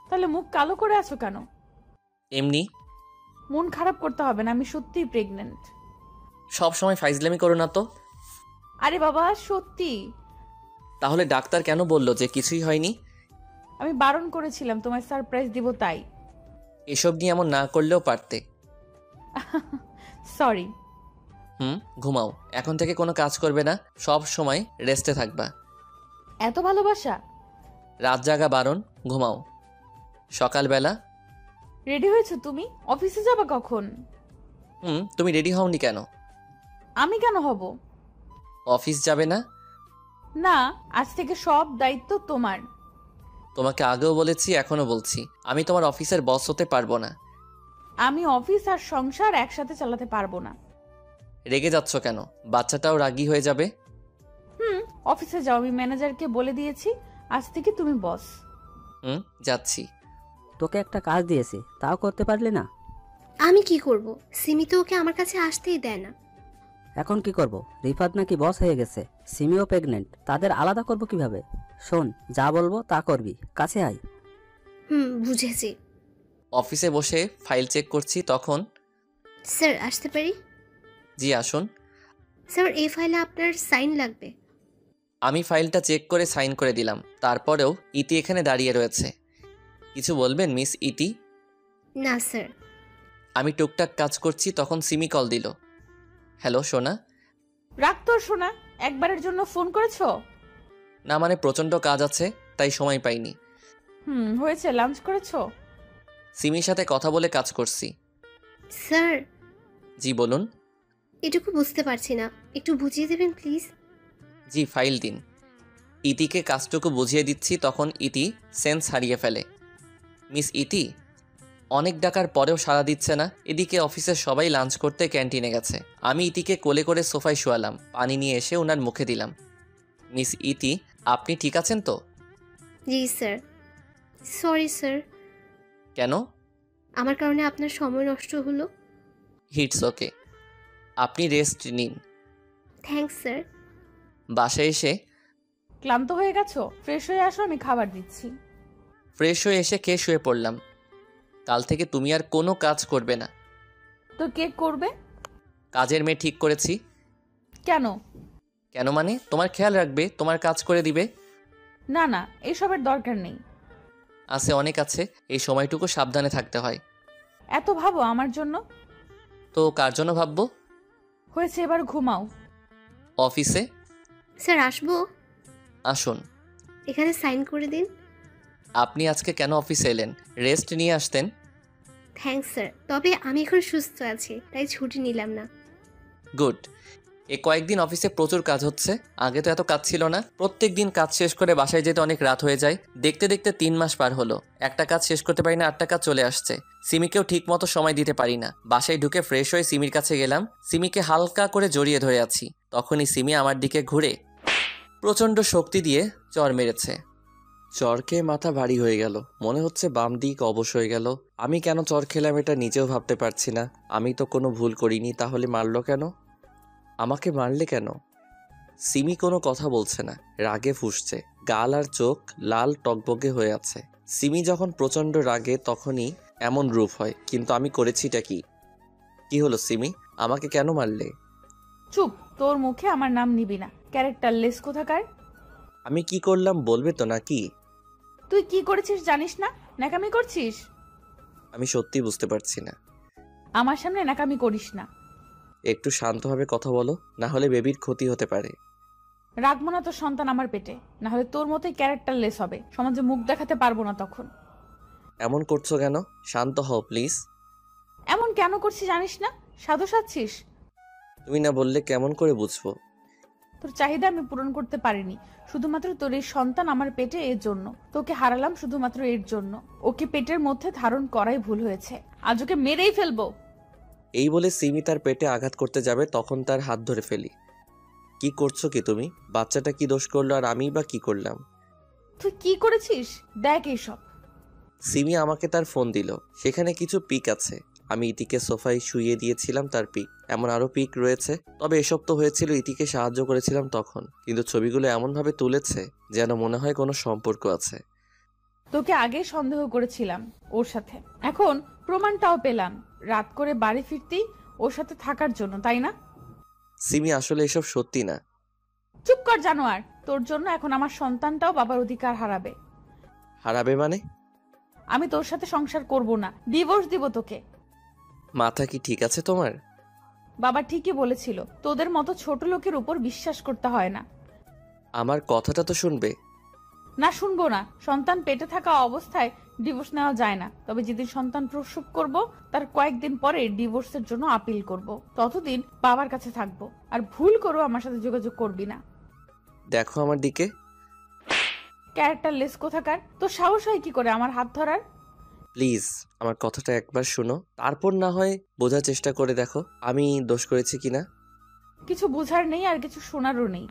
তাহলে মুখ কালো করে আছো কেন? এমনি। মন খারাপ করতে হবে না, আমি সত্যিই প্রেগনেন্ট। সব সময় ফাইজলামি করো না তো। আরে বাবা সত্যি। তাহলে ডাক্তার কেন বলল যে কিছুই হয়নি? আমি বারণ করেছিলাম তোমায় সারপ্রাইজ দিব তাই। এসব নিয়ে এমন না করলেও পারতে। সরি। ঘুমাও, এখন থেকে কোনো কাজ করবে না, সব সময় রেস্টে থাকবা। এত ভালোবাসা? রাত জাগা বারণ, ঘুমাও। সকালবেলা। রেডি হয়েছো তুমি? অফিসে যাবা কখন? তুমি রেডি হওনি কেন? আমি কেন হব? অফিস যাবে না? না, আজ থেকে সব দায়িত্ব তোমার। তোমাকে আগেও বলেছি, এখনো বলছি, আমি তোমার অফিসের বস হতে পারবো না। আমি অফিস আর সংসার একসাথে চালাতে পারবো না। রেগে যাচ্ছ কেন? বাচ্চাটাও রাগী হয়ে যাবে। অফিসে যাও, আমি ম্যানেজারকে বলে দিয়েছি আজ থেকে তুমি বস। যাচ্ছি। তোকে একটা কাজ দিয়েছি, তাও করতে পারলি না। আমি কি করব? সিমি তো ওকে আমার কাছে আসতেই দেয় না। এখন কি করব? রিফাত নাকি বস হয়ে গেছে, সিমিও প্রেগনেন্ট, তাদের আলাদা করব কিভাবে? শোন, যা বলবো তা করবি, কাছে আয়। বুঝেছি। অফিসে বসে ফাইল চেক করছি, তখন। স্যার আসতে পারি? জি আসুন। স্যার এই ফাইলে আপনার সাইন লাগবে। আমি ফাইলটা চেক করে সাইন করে দিলাম, তারপরেও ইতি এখানে দাঁড়িয়ে রয়েছে। কিছু বলবেন মিস ইতি? না স্যার। আমি টুকটাক কাজ করছি, তখন সিমি কল দিল। হ্যালো সোনা। রাখ তোর সোনা, একবারের জন্য ফোন করেছো? না মানে প্রচণ্ড কাজ আছে, তাই সময় পাইনি। হয়েছে, লাঞ্চ করেছো? সিমির সাথে কথা বলে কাজ করছি। স্যার। জি বলুন। এটুকু বুঝতে পারছি না, একটু বুঝিয়ে দেবেন প্লিজ। জি ফাইল দিন। ইতিকে কাজটুকু বুঝিয়ে দিচ্ছি, তখন ইতি সেন্স হারিয়ে ফেলে। মিস ইতি, অনেক ডাকার পরেও সাড়া দিচ্ছে না। এদিকে অফিসের সবাই লাঞ্চ করতে ক্যান্টিনে গেছে। আমি ইতিকে কোলে করে সোফায় শোয়ালাম, পানি নিয়ে এসে ওনার মুখে দিলাম। মিস ইতি, আপনি ঠিক আছেন তো? জি স্যার। Sorry sir. কেন? আমার কারণে আপনার সময় নষ্ট হলো। হিটস ওকে, আপনি রেস্ট নিন। Thanks sir. বাসায় এসে। ক্লান্ত হয়ে গেছো? ফ্রেশ হয়ে আসো, আমি খাবার দিচ্ছি। ফ্রেশ হয়ে এসে খেয়ে শুয়ে পড়লাম। কাল থেকে তুমি আর কোনো কাজ করবে না। তো কে করবে? কাজের মেয়ে ঠিক করেছি। কেন? কেন মানে তোমার খেয়াল রাখবে, তোমার কাজ করে দিবে। না না, এসবের দরকার নেই। আছে, অনেক আছে, এই সময়টুকু সাবধানে থাকতে হয়। এত ভাবো আমার জন্য? তো কার জন্য ভাববো? হয়েছে, এবার ঘুমাও। অফিসে। স্যার আসবো? আসুন। এখানে সাইন করে দিন। আপনি আজকে কেন অফিসে এলেন? রেস্ট নিয়ে আসতেন। থ্যাঙ্কস স্যার, তবে আমি এখন সুস্থ আছি, তাই ছুটি নিলাম না। গুড। এই কয়েকদিন অফিসে প্রচুর কাজ হচ্ছে, আগে তো এত কাজ ছিল না। প্রত্যেক দিন কাজ শেষ করে বাসায় যেতে অনেক রাত হয়ে যায়। দেখতে দেখতে 3 মাস পার হলো, একটা কাজ শেষ করতে পারি না, 8টা কাজ চলে আসছে। সিমিকেও ঠিক মতো সময় দিতে পারি না। বাসায় ঢুকে ফ্রেশ হয়ে সিমির কাছে গেলাম, সিমিকে হালকা করে জড়িয়ে ধরে আছি। তখনই সিমি আমার দিকে ঘুরে প্রচণ্ড শক্তি দিয়ে চর মেরেছে। চর খেয়ে মাথা ভারী হয়ে গেল, মনে হচ্ছে বাম দিক অবশ হয়ে গেল। আমি কেন চর খেলাম এটা নিজেও ভাবতে পারছি না। আমি তো কোনো ভুল করিনি, তাহলে মারলো কেন? আমাকে মারলে কেন? সিমি কোনো কথা বলছে না, রাগে ফুঁসছে, গাল আর চোখ লাল টকবকে হয়ে আছে। সিমি যখন প্রচণ্ড রাগে তখনই এমন রূপ হয়, কিন্তু আমি করেছিটা কি? কি হলো সিমি, আমাকে কেন মারলে? চুপ, তোর মুখে আমার নাম নিবি না, ক্যারেক্টারলেস কোথাকার। আমি কি করলাম বলবে তো নাকি? তুই কি করেছিস জানিস না? ন্যাকামি করছিস। আমি সত্যি বুঝতে পারছি না। আমার সামনে ন্যাকামি করিস না। একটু শান্তভাবে কথা বলো, না হলে বেবির ক্ষতি হতে পারে। রাখবো না তোর সন্তান আমার পেটে, না হলে তোর মতোই ক্যারেক্টারলেস হবে, সমাজে মুখ দেখাতে পারবো না তখন। এমন করছো কেন? শান্ত হও প্লিজ। এমন কেন করছিস জানিস না? সাধু সাজছিস। তুমি না বললে কেমন করে বুঝবো? তোর চাহিদা আমি পূরণ করতে পারিনি, শুধুমাত্র তোর এই সন্তান আমার পেটে, এর জন্য তোকে হারালাম, শুধুমাত্র এর জন্য। ওকে পেটের মধ্যে ধারণ করাই ভুল হয়েছে, আজ ওকে মেরেই ফেলবো। এই বলে সিমি তার পেটে আঘাত করতে যাবে, তখন তার হাত ধরে ফেলি। কি করছো কি তুমি? বাচ্চাটা কি দোষ করলো আর আমি বা কি করলাম? তুই কি করেছিস দেখ এইসব। সিমি আমাকে তার ফোন দিল। সেখানে কিছু পিক আছে। আমি ইতিকে সোফায় শুইয়ে দিয়েছিলাম তার পিক। এমন আরও পিক রয়েছে, তবে এসব তো হয়েছিল ইতিকে সাহায্য করেছিলাম তখন। কিন্তু ছবিগুলো এমনভাবে তুলেছে যেন মনে হয় কোনো সম্পর্ক আছে। তোকে আগে সন্দেহ করেছিলাম ওর সাথে, এখন প্রমাণটাও পেলাম। রাত করে বাড়ি ফিরতেই ওর সাথে থাকার জন্য, তাই না? সিমি আসলে এসব সত্যি না। চুপ কর জানোয়ার, তোর জন্য এখন আমার সন্তানটাও বাবার অধিকার হারাবে। হারাবে মানে? আমি তোর সাথে সংসার করব না, ডিভোর্স দিব তোকে। মাথা কি ঠিক আছে তোমার? বাবা ঠিকই বলেছিল, তোদের মতো ছোট লোকের উপর বিশ্বাস করতে হয় না। আমার কথাটা তো শুনবে। না, শুনবো না। সন্তান পেটে থাকা অবস্থায় ডিভোর্স নেওয়া যায় না। তবে যেদিন সন্তান প্রসব করব তার কয়েকদিন পরে ডিভোর্সের জন্য আপিল করব। ততদিন বাবার কাছে থাকবো। আর ভুল করো আমার সাথে যোগাযোগ করবি না। দেখো আমার দিকে। ক্যারেক্টার লেস কোথাকার, তোর সাহস হয় কি করে আমার হাত ধরার? প্লিজ আমার কথাটা একবার শোনো, তারপর না হয় বোঝার চেষ্টা করে দেখো আমি দোষ করেছি কিনা। কিছু বোঝার নেই আর কিছু শোনারও নেই।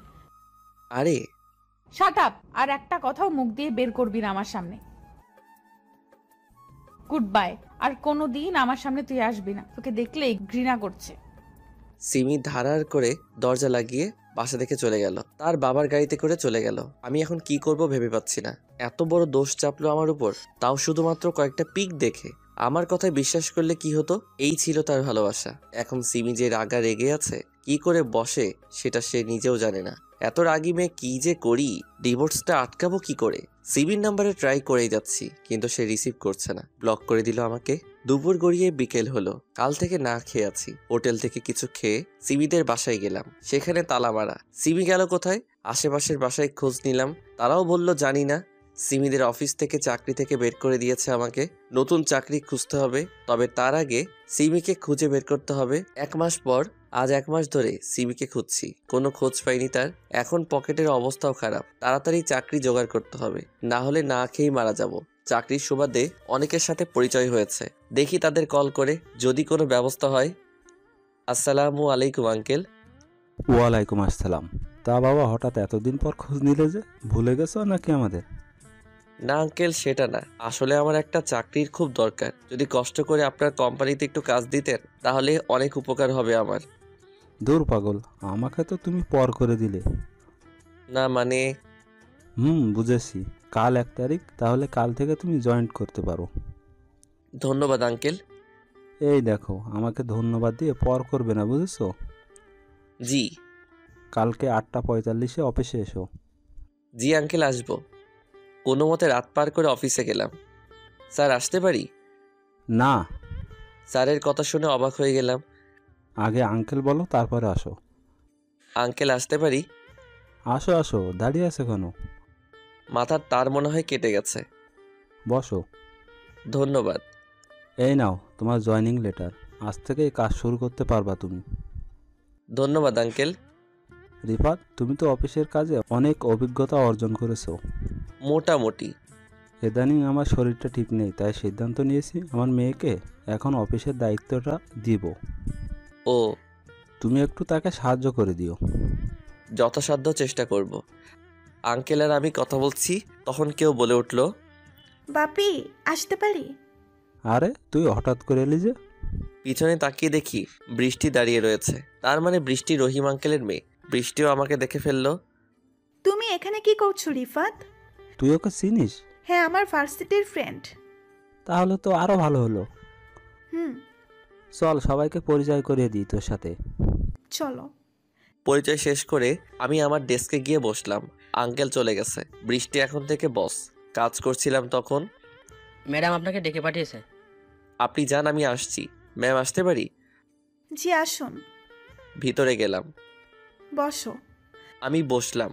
আরে শাট আপ! আর একটা কথাও মুখ দিয়ে বের করবি না আমার সামনে। Good bye. আর কোনোদিন আমার সামনে তুই আসবি না, তোকে দেখলেই ঘৃণা করছে। সিমি ধারার করে দরজা লাগিয়ে বাসা থেকে চলে গেল। তার বাবার গাড়িতে করে চলে গেল। আমি এখন কি করব ভেবে পাচ্ছি না। এত বড় দোষ চাপলো আমার উপর, তাও শুধুমাত্র কয়েকটা পিক দেখে। আমার কথায় বিশ্বাস করলে কি হতো? এই ছিল তার ভালোবাসা। এখন সিমি যে রাগা রেগে আছে, কি করে বসে সেটা সে নিজেও জানে না। এত রাগি মেয়ে কি যে করি, ডিভোর্সটা আটকাবো কি করে? সিবির নাম্বারে ট্রাই করেই যাচ্ছি, কিন্তু সে রিসিভ করছে না, ব্লক করে দিল আমাকে। দুপুর গড়িয়ে বিকেল হলো। কাল থেকে না খেয়ে আছি। হোটেল থেকে কিছু খেয়ে সিমিদের বাসায় গেলাম। সেখানে তালা মারা। সিমি গেল কোথায়? আশেপাশের বাসায় খোঁজ নিলাম, তারাও বলল জানি না। সিমিদের অফিস থেকে চাকরি থেকে বের করে দিয়েছে আমাকে। নতুন চাকরি খুঁজতে হবে, তবে তার আগে সিমিকে খুঁজে বের করতে হবে। 1 মাস পর, আজ 1 মাস ধরে সিমিকে খুঁজছি, কোনো খোঁজ পাইনি তার। এখন পকেটের অবস্থাও খারাপ, তাড়াতাড়ি চাকরি জোগাড় করতে হবে, না হলে না খেয়েই মারা যাব। চাকরির সুবাদে অনেকের সাথে পরিচয় হয়েছে, দেখি তাদের কল করে যদি কোনো ব্যবস্থা হয়। আসসালামু আলাইকুম আঙ্কেল। ওয়ালাইকুম আসসালাম। তা বাবা, হঠাৎ এতদিন পর খোঁজ নিলে যে, ভুলে গেছো নাকি আমাদের? না আঙ্কেল, সেটা না। আসলে আমার একটা চাকরির খুব দরকার। যদি কষ্ট করে আপনার কোম্পানিতে একটু কাজ দিতেন তাহলে অনেক উপকার হবে আমার। দূর পাগল, আমাকে তো তুমি পর করে দিলে। না মানে। বুঝেছি। কাল 1 তারিখ, তাহলে কাল থেকে তুমি জয়েন্ট করতে পারো। ধন্যবাদ আঙ্কেল। এই দেখো, আমাকে ধন্যবাদ দিয়ে পর করবে না, বুঝেছো? জি। কালকে 8:45-এ অফিসে এসো। জি আঙ্কেল, আসবো। কোনো মতে রাত পার করে অফিসে গেলাম। স্যার আসতে পারি? না। স্যারের কথা শুনে অবাক হয়ে গেলাম। আগে আঙ্কেল বলো, তারপরে আসো। আঙ্কেল আসতে পারি? আসো আসো, দাঁড়িয়ে আছে কেন? মাথার তার মনে হয় কেটে গেছে। বসো। ধন্যবাদ। এই নাও তোমার জয়েনিং লেটার। আজ থেকেই কাজ শুরু করতে পারবা তুমি। ধন্যবাদ আঙ্কেল। রিফাত, তুমি তো অফিসের কাজে অনেক অভিজ্ঞতা অর্জন করেছো। মোটামুটি। ইদানিং আমার শরীরটা ঠিক নেই, তাই সিদ্ধান্ত নিয়েছি আমার মেয়েকে এখন অফিসের দায়িত্বটা দিব। ও। তুমি একটু তাকে সাহায্য করে দিও। যথাসাধ্য চেষ্টা করব। আঙ্কেল আর আমি কথা বলছি, তখন কেউ বলে উঠল, বাপি, আসতে পারি? আরে তুই হঠাৎ করে এলি যে? পিছনে তাকিয়ে দেখি বৃষ্টি দাঁড়িয়ে রয়েছে। তার মানে বৃষ্টি রহিম আঙ্কেলের মেয়ে। বৃষ্টিও আমাকে দেখে ফেললো। তুমি এখানে কি করছো রিফাত? তুই ওকে চিনিস? হ্যাঁ, আমার ভার্সিটির ফ্রেন্ড। তাহলে তো আরো ভালো হলো। চল সবাইকে পরিচয় করিয়ে দিই তোর সাথে। চলো। পরিচয় শেষ করে আমি আমার ডেস্কে গিয়ে বসলাম। আঙ্কেল চলে গেছে। বৃষ্টি এখন থেকে বস। কাজ করছিলাম তখন। ম্যাডাম আপনাকে ডেকে পাঠিয়েছে। আপনি যান, আমি আসছি। ম্যাম আসতে পারি? জি আসুন। ভিতরে গেলাম। বসো। আমি বসলাম।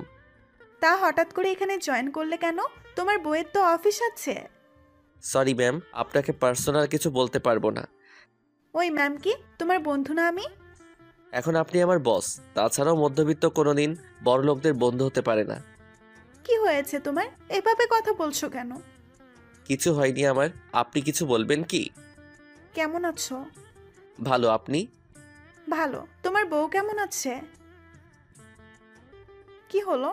তা হঠাৎ করে এখানে জয়েন করলে কেন? তোমার বইয়ের তো অফিস আছে। সরি ম্যাম, আপনাকে পার্সোনাল কিছু বলতে পারবো না। ওই ম্যাম কি তোমার বন্ধু না আমি? এখন আপনি আমার বস। তাছাড়াও মধ্যবিত্ত কোনোদিন বড়লোকদের বন্ধু হতে পারে না। কি হয়েছে তোমার? এভাবে কথা বলছো কেন? কিছু হয়নি আমার। আপনি কিছু বলবেন কি? কেমন আছো? ভালো, আপনি? ভালো। তোমার বউ কেমন আছে? কি হলো?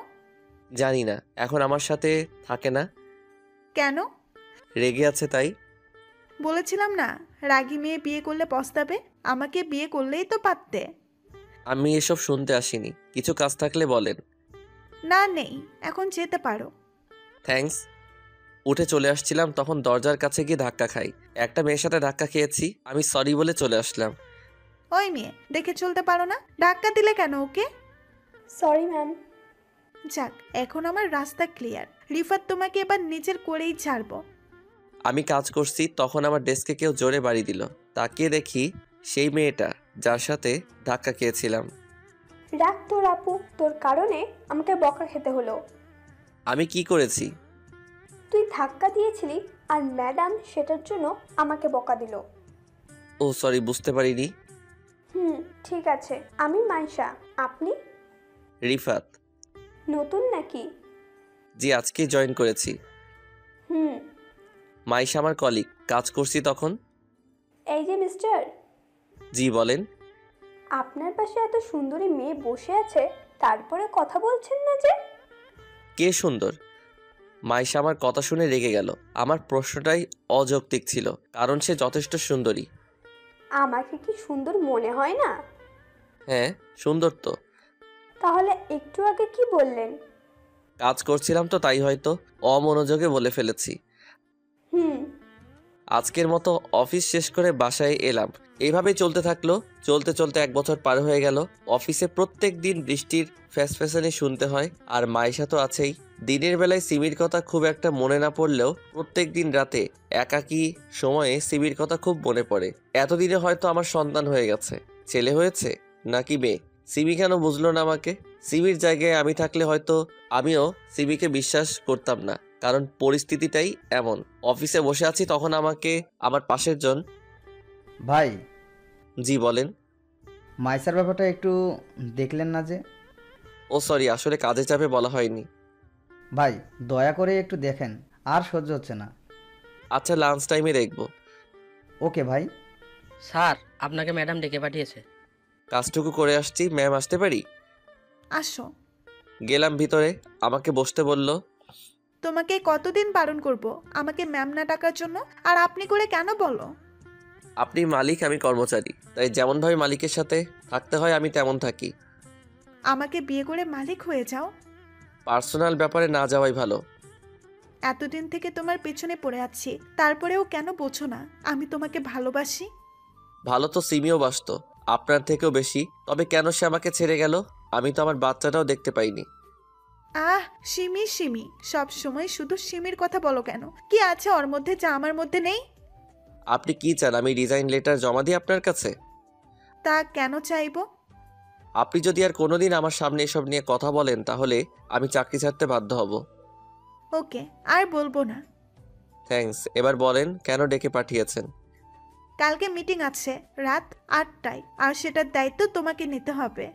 জানি না, এখন আমার সাথে থাকে না। কেন? রেগে আছে তাই? বলেছিলাম না, রাগী মেয়ে বিয়ে করলে পস্তাবে। আমাকে বিয়ে করলেই তো পারতে। আমি এসব শুনতে আসিনি, কিছু কাজ থাকলে বলেন। না, নেই, এখন যেতে পারো। থ্যাঙ্কস। উঠে চলে আসছিলাম তখন দরজার কাছে গিয়ে ধাক্কা খাই। একটা মেয়ের সাথে ধাক্কা খেয়েছি, আমি সরি বলে চলে আসলাম। ওই মেয়ে, দেখে চলতে পারো না? ধাক্কা দিলে কেন ওকে? Sorry ma'am. যাক, এখন আমার রাস্তা ক্লিয়ার। রিফাত তোমাকে এবার নিজের করেই ছাড়বো। আমি কাজ করছি তখন আমার ডেস্কে কেউ জোরে বাড়ি দিল। তাকিয়ে দেখি সেই মেয়েটা যার সাথে ধাক্কা খেয়েছিলাম। রাখ তোর আপু, তোর কারণে আমাকে বকা খেতে হলো। আমি কি করেছি? তুই ধাক্কা দিয়েছিলি আর ম্যাডাম সেটার জন্য আমাকে বকা দিল। ও সরি, বুঝতে পারিনি। ঠিক আছে, আমি মাইশা। আপনি? রিফাত। নতুন নাকি? জি, আজকেই জয়েন করেছি। মাইশা আমার কলিগ, কাজ করছি তখন। এই যে মিস্টার। জি বলেন। আপনার পাশে এত সুন্দরী মেয়ে বসে আছে, তারপরে কথা বলছেন না যে? কে সুন্দর? মাইশা আমার কথা শুনে রেগে গেল। আমার প্রশ্নটাই অযৌক্তিক ছিল, কারণ সে যথেষ্ট সুন্দরী। আমাকে কি সুন্দর মনে হয় না? হ্যাঁ, সুন্দর তো। তাহলে একটু আগে কি বললেন? কাজ করছিলাম তো, তাই হয়তো অমনোযোগে বলে ফেলেছি। আজকের মতো অফিস শেষ করে বাসায় এলাম। এইভাবেই চলতে থাকলো। চলতে চলতে 1 বছর পার হয়ে গেল। অফিসে প্রত্যেক দিন বৃষ্টির ফ্যাসফ্যাসানি শুনতে হয়, আর মাইশা তো আছেই। দিনের বেলায় সিমির কথা খুব একটা মনে না পড়লেও প্রত্যেক দিন রাতে একাকী সময়ে সিমির কথা খুব মনে পড়ে। এতদিনে হয়তো আমার সন্তান হয়ে গেছে। ছেলে হয়েছে নাকি মেয়ে, সিমি কেন বুঝলো না আমাকে? সিমির জায়গায় আমি থাকলে হয়তো আমিও সিমিকে বিশ্বাস করতাম না, কারণ পরিস্থিতিটাই এমন। অফিসে বসে আছি তখন আমাকে আমার পাশের জন। ভাই। জি বলেন। মাইসার ব্যাপারটা একটু দেখলেন না যে? ও সরি, আসলে কাজে চাপে বলা হয়নি। ভাই, দয়া করে একটু দেখেন, আর সহ্য হচ্ছে না। আচ্ছা, লাঞ্চ টাইমে দেখবো। ওকে ভাই। স্যার, আপনাকে ম্যাডাম ডেকে পাঠিয়েছে। কাজটুকু করে আসছি, ম্যাম আসতে পারি? আসো। গেলাম ভিতরে, আমাকে বসতে বলল। তোমাকে কতদিন বারণ করব আমাকে ম্যাম না ডাকার জন্য? আর আপনি করে কেন বলো? আপনি মালিক, আমি কর্মচারী, তাই যেমনভাবে মালিকের সাথে থাকতে হয় আমি তেমন থাকি। আমাকে বিয়ে করে মালিক হয়ে যাও। পার্সোনাল ব্যাপারে না যাওয়াই ভালো। এতদিন থেকে তোমার পেছনে পড়ে আছি, তারপরেও কেন বোঝো না আমি তোমাকে ভালোবাসি? ভালো তো সিমিও বাসতো, আপনার থেকেও বেশি। তবে কেন সে আমাকে ছেড়ে গেল? আমি তো আমার বাচ্চাটাও দেখতে পাইনি। আহ, সিমি সিমি, সব সময় শুধু সিমির কথা বলো কেন? কি আছে ওর মধ্যে যা আমার মধ্যে নেই? আপনি কি চান আমি রিজাইন লেটার জমা দিই আপনার কাছে? তা কেন চাইবো? আপনি যদি আর কোনোদিন আমার সামনে এসব নিয়ে কথা বলেন তাহলে আমি চাকরি ছাড়তে বাধ্য হব। ওকে, আর বলবো না। থ্যাঙ্কস। এবার বলেন কেন ডেকে পাঠিয়েছেন? কালকে মিটিং আছে রাত 8টায়, আর সেটার দায়িত্ব তোমাকে নিতে হবে।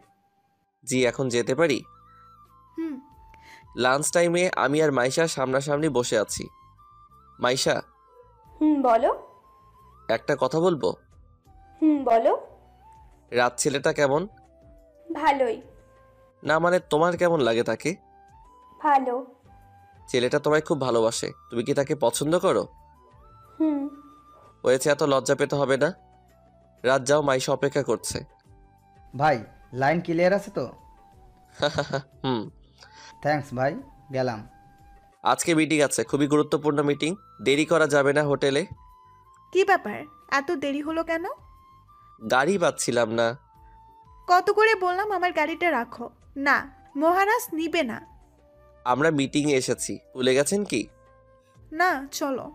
জি, এখন যেতে পারি? হুম। লাঞ্চ টাইমে আমি আর মাইশা সামনাসামনি বসে আছি। মাইশা। বলো। একটা কথা বলবো? বলো। রাত ছেলেটা কেমন? ভালোই। না মানে তোমার কেমন লাগে তাকে? ভালো। ছেলেটা তোমায় খুব ভালোবাসে, তুমি কি তাকে পছন্দ করো? হয়েছে, এত লজ্জা পেতে হবে না। রাত যাও, মাইশা অপেক্ষা করছে। ভাই, লাইন ক্লিয়ার আছে তো? হুম। থ্যাঙ্কস ভাই, গেলাম। আজকে মিটিং আছে, খুবই গুরুত্বপূর্ণ মিটিং, দেরি করা যাবে না হোটেলে। কি ব্যাপার, এত দেরি হলো কেন? গাড়ি পাচ্ছিলাম না। কত করে বললাম আমার গাড়িটা রাখো। না, মহারাজ নিবে না। আমরা মিটিংয়ে এসেছি, ভুলে গেছেন কি? না, চলো।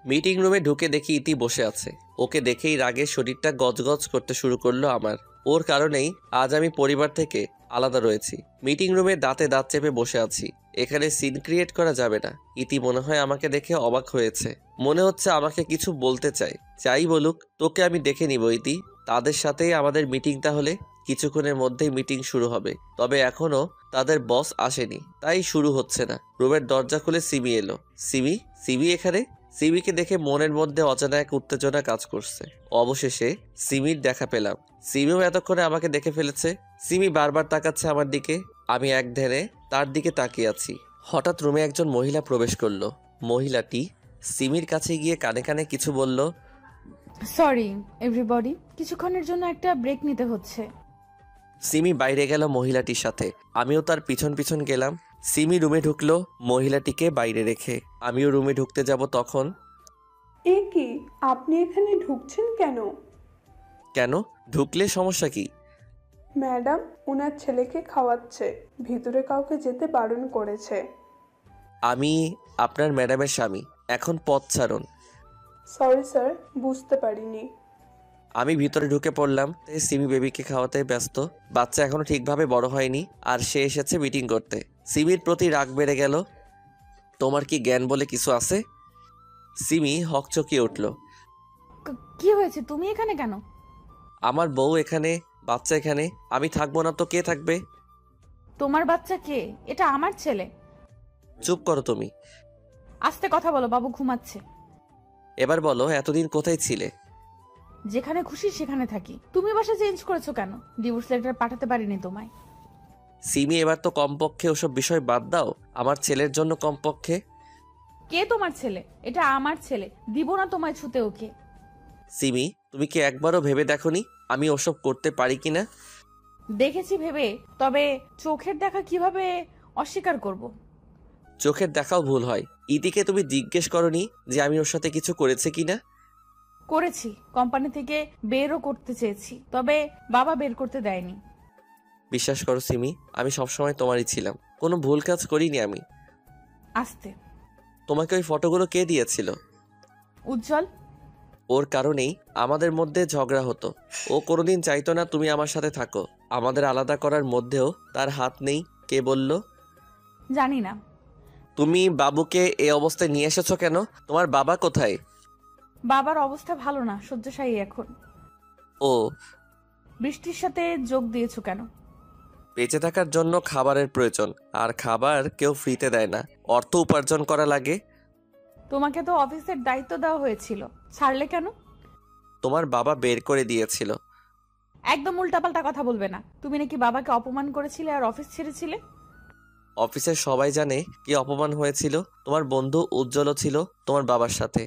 মিটিং রুমে ঢুকে দেখি ইতি বসে আছে। ওকে দেখেই রাগে শরীরটা গজগজ করতে শুরু করলো আমার। ওর কারণেই আজ আমি পরিবার থেকে আলাদা রয়েছি। মিটিং রুমে দাঁতে দাঁত চেপে বসে আছি। এখানে সিন ক্রিয়েট করা যাবে না। ইতি মনে হয় আমাকে দেখে অবাক হয়েছে, মনে হচ্ছে আমাকে কিছু বলতে চায়। যাই বলুক, তোকে আমি দেখে নিব ইতি। তাদের সাথেই আমাদের মিটিং, তাহলে কিছুক্ষণের মধ্যেই মিটিং শুরু হবে। তবে এখনো তাদের বস আসেনি, তাই শুরু হচ্ছে না। রুমের দরজা খুলে সিমি এলো। সিমি? সিমি এখানে? সিমিকে দেখে মনের মধ্যে অজানা এক উত্তেজনা কাজ করছে। অবশেষে সিমির দেখা পেলাম। সিমিও এতক্ষণে আমাকে দেখে ফেলেছে। সিমি বারবার তাকাচ্ছে আমার দিকে, আমি এক ধ্যানে তার দিকে তাকিয়ে আছি। হঠাৎ রুমে একজন মহিলা প্রবেশ করলো। মহিলাটি সিমির কাছে গিয়ে কানে কানে কিছু বলল। সরি এভরিবডি, কিছুক্ষণের জন্য একটা ব্রেক নিতে হচ্ছে। সিমি বাইরে গেল মহিলাটির সাথে, আমিও তার পিছন পিছন গেলাম। সিমি রুমে ঢুকলো মহিলাটিকে বাইরে রেখে। আমিও রুমে ঢুকতে যাব তখন। এ কি, আপনি এখানে ঢুকছেন কেন? কেন, ঢুকলে সমস্যা কি? ম্যাডাম ওনার ছেলেকে খাওয়াচ্ছে, ভিতরে কাউকে যেতে বারণ করেছে। আমি আপনার ম্যাডামের স্বামী, এখন পথ ছাড়ুন। সরি স্যার, বুঝতে পারিনি। আমি ভিতরে ঢুকে পড়লাম। সিমি বেবিকে খাওয়াতে ব্যস্ত। বাচ্চা এখনো ঠিকভাবে বড় হয়নি, আর সে এসেছে মিটিং করতে। সিমির প্রতি রাগ বেড়ে গেল। তোমার কি জ্ঞান বলে কিছু আছে? সিমি হকচকিয়ে উঠল। কি হয়েছে, তুমি এখানে কেন? আমার বউ এখানে, বাচ্চা এখানে, আমি থাকবো না তো কে থাকবে? তোমার বাচ্চা কে? এটা আমার ছেলে। চুপ করো তুমি। আস্তে কথা বলো, বাবু ঘুমাচ্ছে। এবার বলো, এতদিন কোথায় ছিলে? যেখানে খুশি সেখানে থাকি। তুমি বাসা চেঞ্জ করেছো কেন? ডিভোর্স লেটার পাঠাতে পারিনি তোমায়। সিমি এবার তো কমপক্ষে ওসব বিষয় বাদ দাও, আমার ছেলের জন্য কমপক্ষে। কে তোমার ছেলে? এটা আমার ছেলে, দিব না তোমায় ছুতে ওকে। সিমি, তুমি কি একবারও ভেবে দেখোনি আমি ওসব করতে পারি কিনা? দেখেছি ভেবে, তবে চোখের দেখা কিভাবে অস্বীকার করব? চোখের দেখাও ভুল হয়। ইতিকে তুমি জিজ্ঞেস করনি যে আমি ওর সাথে কিছু করেছে কিনা? করেছি, কোম্পানি থেকে বেরও করতে চেয়েছি, তবে বাবা বের করতে দেয়নি। বিশ্বাস করো সিমি, আমি সবসময় তোমারই ছিলাম, কোনো ভুল কাজ করিনি আমি। আস্তে। তোমাকে ওই ফটোগুলো কে দিয়েছিল? উজ্জ্বল। ওর কারণেই আমাদের মধ্যে ঝগড়া হতো। ও কোনোদিন চাইতো না তুমি আমার সাথে থাকো। আমাদের আলাদা করার মধ্যেও তার হাত নেই। কে বলল? জানি না। তুমি বাবুকে এই অবস্থায় নিয়ে এসেছো কেন? তোমার বাবা কোথায়? বাবার অবস্থা ভালো না, শয্যাশায়ী এখন। ও। বৃষ্টির সাথে যোগ দিয়েছো কেন? বেঁচে থাকার জন্য খাবারের প্রয়োজন, আর খাবার কেউ ফ্রিতে দেয় না, অর্থ উপার্জন করা লাগে। তোমাকে তো অফিসের দায়িত্ব দেওয়া হয়েছিল, ছাড়লে কেন? তোমার বাবা বের করে দিয়েছিল। একদম উল্টাপাল্টা কথা বলবে না। তুমি নাকি বাবাকে অপমান করেছিলে আর অফিস ছেড়েছিলে। অফিসের সবাই জানে কি অপমান হয়েছিল। তোমার বন্ধু উজ্জ্বলও ছিল তোমার বাবার সাথে।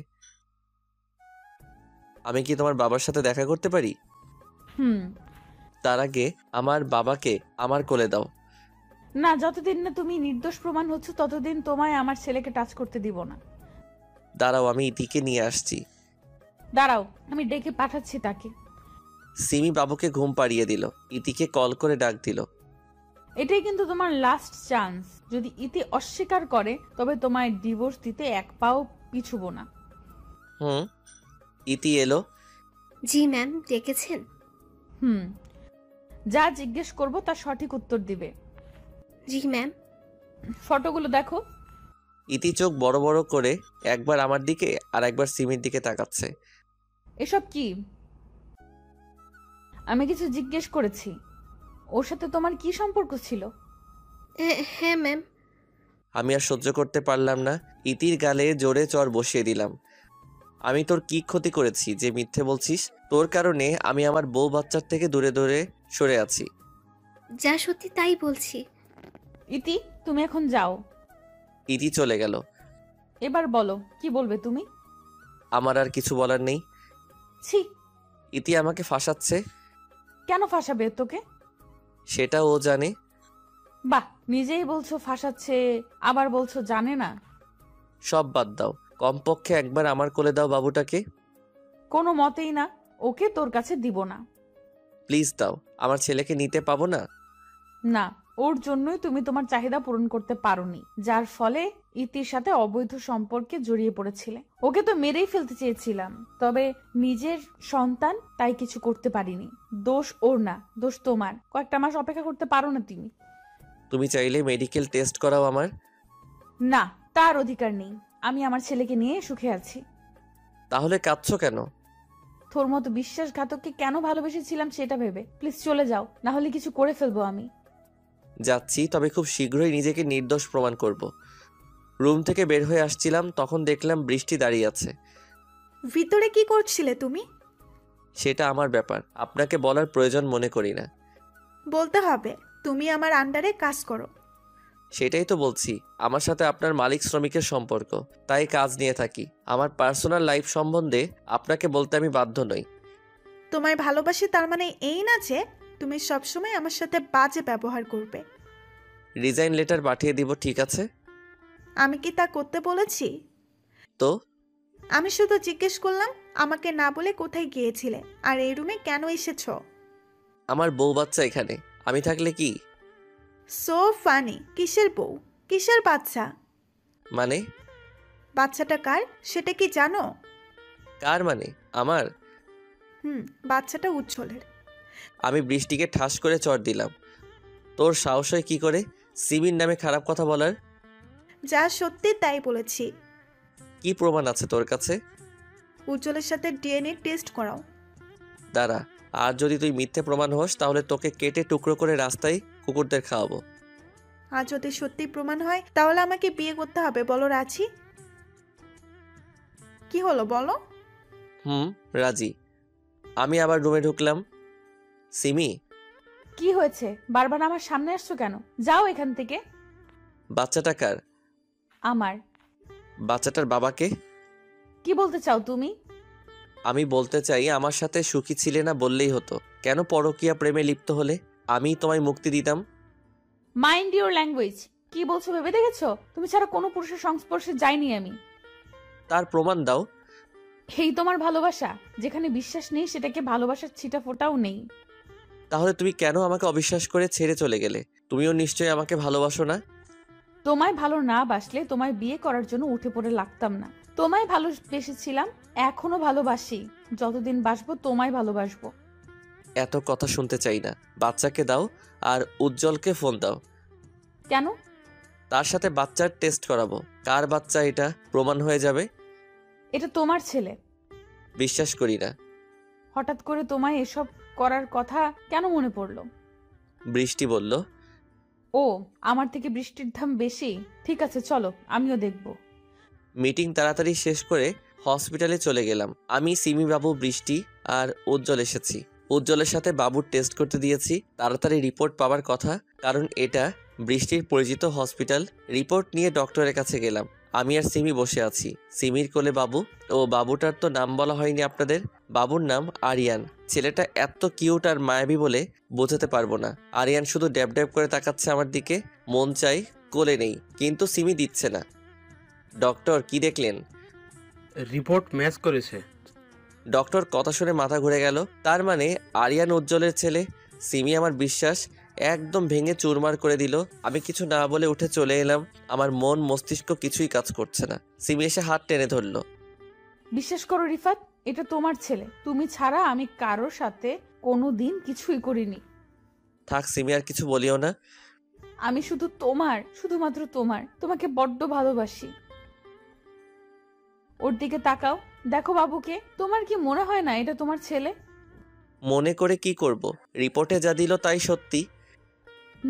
আমি কি তোমার বাবার সাথে দেখা করতে পারি? তার আগে আমার বাবাকে আমার কোলে দাও। না, যতদিন না তুমি নির্দোষ প্রমাণ হচ্ছ ততদিন তোমায় আমার ছেলেকে টাচ করতে দিব না। দাঁড়াও, আমি ইতিকে নিয়ে আসছি। দাঁড়াও, আমি ডেকে পাঠাচ্ছি তাকে। সিমি বাবুকে ঘুম পাড়িয়ে দিল, ইতিকে কল করে ডাক দিল। এটাই কিন্তু তোমার লাস্ট চান্স। যদি ইতি অস্বীকার করে তবে তোমায় ডিভোর্স দিতে এক পাও পিছুবো না। ইতি এলো। জি ম্যাম, ডেকেছেন? যা জিজ্ঞেস করব তার সঠিক উত্তর দিবে। জি ম্যাম। ফটোগুলো দেখো। ইতি চোখ বড় বড় করে একবার আমার দিকে আর একবার সিমির দিকে তাকাচ্ছে। এসব কি? আমি কিছু জিজ্ঞেস করেছি। ওর সাথে তোমার কি সম্পর্ক ছিল? হ্যাঁ ম্যাম। আমি আর সহ্য করতে পারলাম না, ইতির গালে জোরে চড় বসিয়ে দিলাম। আমি তোর কি ক্ষতি করেছি যে মিথ্যে বলছিস? তোর কারণে আমি আমার বউ বাচ্চার থেকে দূরে দূরে সরে আছি। যা সত্যি তাই বলছি। ইতি, তুমি এখন যাও। ইতি চলে গেল। এবার বলো, কি বলবে তুমি? আমার আর কিছু বলার নেই। ছি। ইতি আমাকে ফাঁসাচ্ছে। কেন ফাঁসাবে তোকে? সেটা ও জানে। বাহ, নিজেই বলছো ফাঁসাচ্ছে, আবার বলছো জানে না। সব বাদ দাও, কমপক্ষে একবার আমার কোলে দাও বাবুটাকে। কোনো মতেই না, ওকে তোর কাছে দিব না। প্লিজ দাও, আমার ছেলেকে নিতে পাবো না। না, ওর জন্যই তুমি তোমার চাহিদা পূরণ করতে পারোনি, যার ফলে ইতির সাথে অবৈধ সম্পর্কে জড়িয়ে পড়েছিলে। ওকে তো মেরেই ফেলতে চেয়েছিলাম, তবে নিজের সন্তান তাই কিছু করতে পারিনি। দোষ ওর না, দোষ তোমার। কয়েকটা মাস অপেক্ষা করতে পারো না তুমি? তুমি চাইলে মেডিকেল টেস্ট করাও আমার। না, তার অধিকার নেই। আমি আমার ছেলেকে নিয়ে সুখে আছি। তাহলে কাঁদছো কেন? তোর মতো বিশ্বাসঘাতককে কেন ভালোবেসেছিলাম সেটা ভেবে। প্লিজ চলে যাও, না হলে কিছু করে ফেলবো আমি। যাচ্ছি, তবে খুব শীঘ্রই নিজেকে নির্দোষ প্রমাণ করব। রুম থেকে বের হয়ে আসছিলাম, তখন দেখলাম বৃষ্টি দাঁড়িয়ে আছে। ভিতরে কি করছিলে তুমি? সেটা আমার ব্যাপার, আপনাকে বলার প্রয়োজন মনে করি না। বলতে হবে, তুমি আমার আন্ডারে কাজ করো। সেটাই তো বলছি, আমার সাথে আপনার মালিক শ্রমিকের সম্পর্ক, তাই কাজ নিয়ে থাকি। আমার পার্সোনাল লাইফ সম্বন্ধে আপনাকে বলতে আমি বাধ্য নই। তোমায় ভালোবাসি তার মানে এই না যে তুমি সবসময় আমার সাথে বাজে ব্যবহার করবে। রিজাইন লেটার পাঠিয়ে দিব, ঠিক আছে? আমি কি তা করতে বলেছি? তো আমি শুধু জিজ্ঞেস করলাম আমাকে না বলে কোথায় গিয়েছিলে আর এই রুমে কেন এসেছো। আমার বউ বাচ্চা এখানে, আমি থাকলে কি? So funny. কিসের বউ, কিসের বাচ্চা? মানে? বাচ্চাটা কার সেটা কি জানো? কার মানে? আমার? বাচ্চাটা উজ্জ্বলের। আমি বৃষ্টিকে ঠাস করে চড় দিলাম। তোর সাহস হয় কি করে সিমির নামে খারাপ কথা বলার? যা সত্যি তাই বলেছি। কি প্রমাণ আছে তোর কাছে? উজ্জ্বলের সাথে ডিএনএ টেস্ট করাও। দাঁড়া, আর যদি তুই মিথ্যে প্রমাণ হোস তাহলে তোকে কেটে টুকরো করে রাস্তায় কুকুরদের খাওয়াবো। আর যদি সত্যি প্রমাণ হয় তাহলে আমাকে বিয়ে করতে হবে, বলো রাজি? কি হলো বলো? রাজি। আমি আবার রুমে ঢুকলাম। সিমি, কি হয়েছে? বারবার আমার সামনে আসছো কেন? যাও এখান থেকে। বাচ্চাটা কার? আমার। বাচ্চাটার বাবাকে? কি বলতে চাও তুমি? আমি বলতে চাই আমার সাথে সুখী ছিলে না বললেই হতো। কেন পরকীয়া প্রেমে লিপ্ত হলে? আমি তোমায় মুক্তি দিতাম। Mind your language. কি বলছো ভেবে দেখেছো? তুমি ছাড়া কোনো পুরুষের সংস্পর্শে যাইনি আমি। তার প্রমাণ দাও। এই তোমার ভালোবাসা? যেখানে বিশ্বাস নেই সেটাকে ভালোবাসার ছিটা ফোটাও নেই। তাহলে তুমি কেন আমাকে অবিশ্বাস করে ছেড়ে চলে গেলে? তুমিও নিশ্চয়ই আমাকে ভালোবাসো না? তোমায় ভালো না বাসলে তোমায় বিয়ে করার জন্য উঠে পড়ে লাগতাম না। তোমায় ভালোবেসেছিলাম, এখনো ভালোবাসি। যতদিন বাসবো তোমায় ভালোবাসবো। এত কথা শুনতে চাই না। বাচ্চাকে দাও আর উজ্জ্বলকে ফোন দাও। কেন? তার সাথে বাচ্চার টেস্ট করাবো। কার বাচ্চা এটা প্রমাণ হয়ে যাবে। এটা তোমার ছেলে। বিশ্বাস করি না। হঠাৎ করে তোমায় এসব করার কথা কেন মনে পড়লো? বৃষ্টি বলল। ও, আমার থেকে বৃষ্টির দাম বেশি। ঠিক আছে চলো, আমিও দেখব। মিটিং তাড়াতাড়ি শেষ করে হসপিটালে চলে গেলাম। আমি, সিমি বাবু, বৃষ্টি আর উজ্জ্বল এসেছি। উজ্জ্বলের সাথে বাবুর টেস্ট করতে দিয়েছি। তাড়াতাড়ি রিপোর্ট পাওয়ার কথা, কারণ এটা বৃষ্টির পরিচিত হসপিটাল। রিপোর্ট নিয়ে ডক্টরের কাছে গেলাম। আমি আর সিমি বসে আছি। সিমির কোলে বাবু। ও বাবুটার তো নাম বলা হয়নি আপনাদের। বাবুর নাম আরিয়ান। ছেলেটা এত কিউট আর মায়াবী বলে বোঝাতে পারবো না। আরিয়ান শুধু ড্যাব ড্যাব করে তাকাচ্ছে আমার দিকে। মন চাই কোলে নেই, কিন্তু সিমি দিচ্ছে না। ডক্টর, কি দেখলেন? রিপোর্ট ম্যাচ করেছে। ডক্টর কথা শুনে মাথা ঘুরে গেল। তার মানে আরিয়ান উজ্জ্বলের ছেলে। সিমি আমার বিশ্বাস একদম ভেঙে চুরমার করে দিল। আমি কিছু না বলে উঠে চলে এলাম। আমার মন মস্তিষ্ক কিছুই কাজ করছে না। সিমি এসে হাত টেনে ধরলো। বিশ্বাস করো রিফাত, এটা তোমার ছেলে। তুমি ছাড়া আমি কারোর সাথে কোনোদিন কিছুই করিনি। থাক সিমি, আর কিছু বলিও না। আমি শুধু তোমার, শুধুমাত্র তোমার। তোমাকে বড্ড ভালোবাসি। ওর দিকে তাকাও, দেখো বাবুকে। তোমার কি মনে হয় না এটা তোমার ছেলে? মনে করে কি করব? রিপোর্টে যা দিল তাই সত্যি।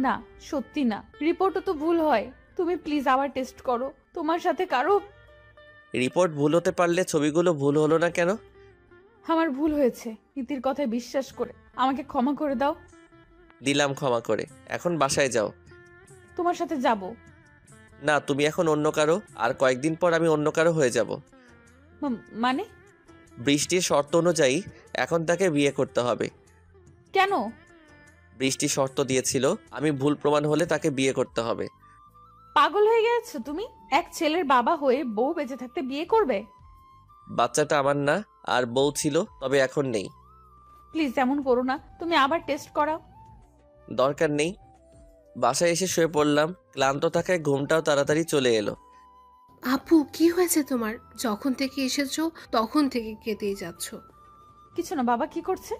না, সত্যি না। রিপোর্টও তো ভুল হয়। তুমি প্লিজ আবার টেস্ট করো। তোমার সাথে কারো। রিপোর্ট ভুল হতে পারলে ছবিগুলো ভুল হলো না কেন? আমার ভুল হয়েছে। নীতির কথায় বিশ্বাস করে আমাকে ক্ষমা করে দাও। দিলাম ক্ষমা করে। এখন বাসায় যাও। তোমার সাথে যাব না, তুমি এখন অন্য কারো, আর কয়েকদিন পর আমি অন্য কারো হয়ে যাব। মানে? বৃষ্টির শর্ত অনুযায়ী এখন তাকে বিয়ে করতে হবে। কেন? বৃষ্টি শর্ত দিয়েছিল আমি ভুল প্রমাণ হলে তাকে বিয়ে করতে হবে। পাগল হয়ে গেছো তুমি? এক ছেলের বাবা হয়ে বউ বেঁচে থাকতে বিয়ে করবে? বাচ্চাটা আমার না, আর বউ ছিল, তবে এখন নেই। প্লিজ এমন করো না। তুমি আবার টেস্ট করাও। দরকার নেই। বাসায় এসে শুয়ে পড়লাম। ক্লান্ত থাকায় ঘুমটাও তাড়াতাড়ি চলে এলো। আপু, কি হয়েছে তোমার? যখন থেকে এসেছো তখন থেকে কেঁদেই যাচ্ছ। কিছু না। বাবা কি করছে?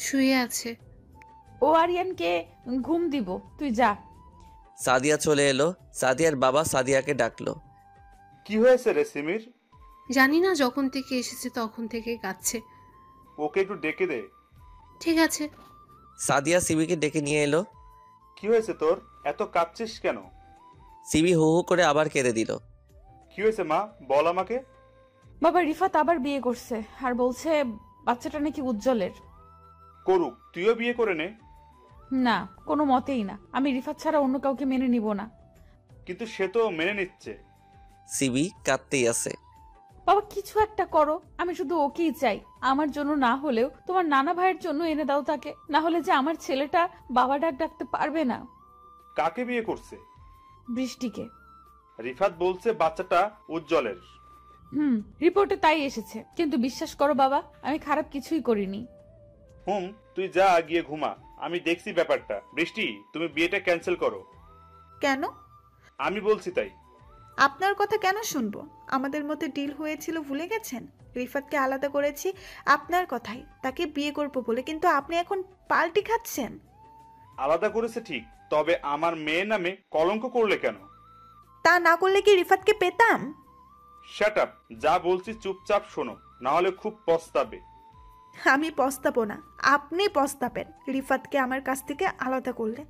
শুয়ে আছে। ও আরিয়ানকে ঘুম দিব, তুই যা। সাদিয়া চলে এলো। সাদিয়ার বাবা সাদিয়াকে ডাকলো। কি হয়েছে রে সিমির? জানি না, যখন থেকে এসেছে তখন থেকে কাঁদছে। ওকে একটু ডেকে দে। ঠিক আছে। সাদিয়া সিমিকে ডেকে নিয়ে এলো। কি হয়েছে তোর? এত কাঁদছিস কেন? সিমি হু হু করে আবার কেঁদে দিল। কি হয়েছে মা, বল আমাকে। বাবা রিফাত আবার বিয়ে করছে আর বলছে বাচ্চাটা নাকি উজ্জ্বলের। করুক, তুইও বিয়ে করে নে। না, কোনো মতেই না। আমি রিফাত ছাড়া অন্য কাউকে মেনে নিব না। কিন্তু সে তো মেনে নিচ্ছে। সিমি কাঁদতেই আছে। বাবা কিছু একটা করো, আমি শুধু ওকেই চাই। আমার জন্য না হলেও তোমার নানা ভাইয়ের জন্য এনে দাও তাকে, না হলে যে আমার ছেলেটা বাবা ডাক ডাকতে পারবে না। কাকে বিয়ে করছে? বৃষ্টিকে। রিফাত বলছে বাচ্চাটা উজ্জ্বলের। রিপোর্টে তাই এসেছে, কিন্তু বিশ্বাস করো বাবা, আমি খারাপ কিছুই করিনি। তুই যা গিয়ে ঘুমা, আমি দেখছি ব্যাপারটা। বৃষ্টি, তুমি বিয়েটা ক্যান্সেল করো। কেন? আমি বলছি তাই। আপনার কথা কেন শুনবো? আমাদের মধ্যে ডিল হয়েছিল ভুলে গেছেন? রিফাতকে আলাদা করেছি আপনার কথাই, তাকে বিয়ে করবো বলে, কিন্তু আপনি এখন পাল্টি খাচ্ছেন। আলাদা করেছে ঠিক, তবে আমার মেয়ে নামে কলঙ্ক করলে কেন? তা না করলে কি রিফাতকে পেতাম? শাট আপ, যা বলছি চুপচাপ শোনো, না হলে খুব পস্তাবে। আমি পস্তাবো না, আপনি পস্তাবেন রিফাতকে আমার কাছ থেকে আলাদা করলে।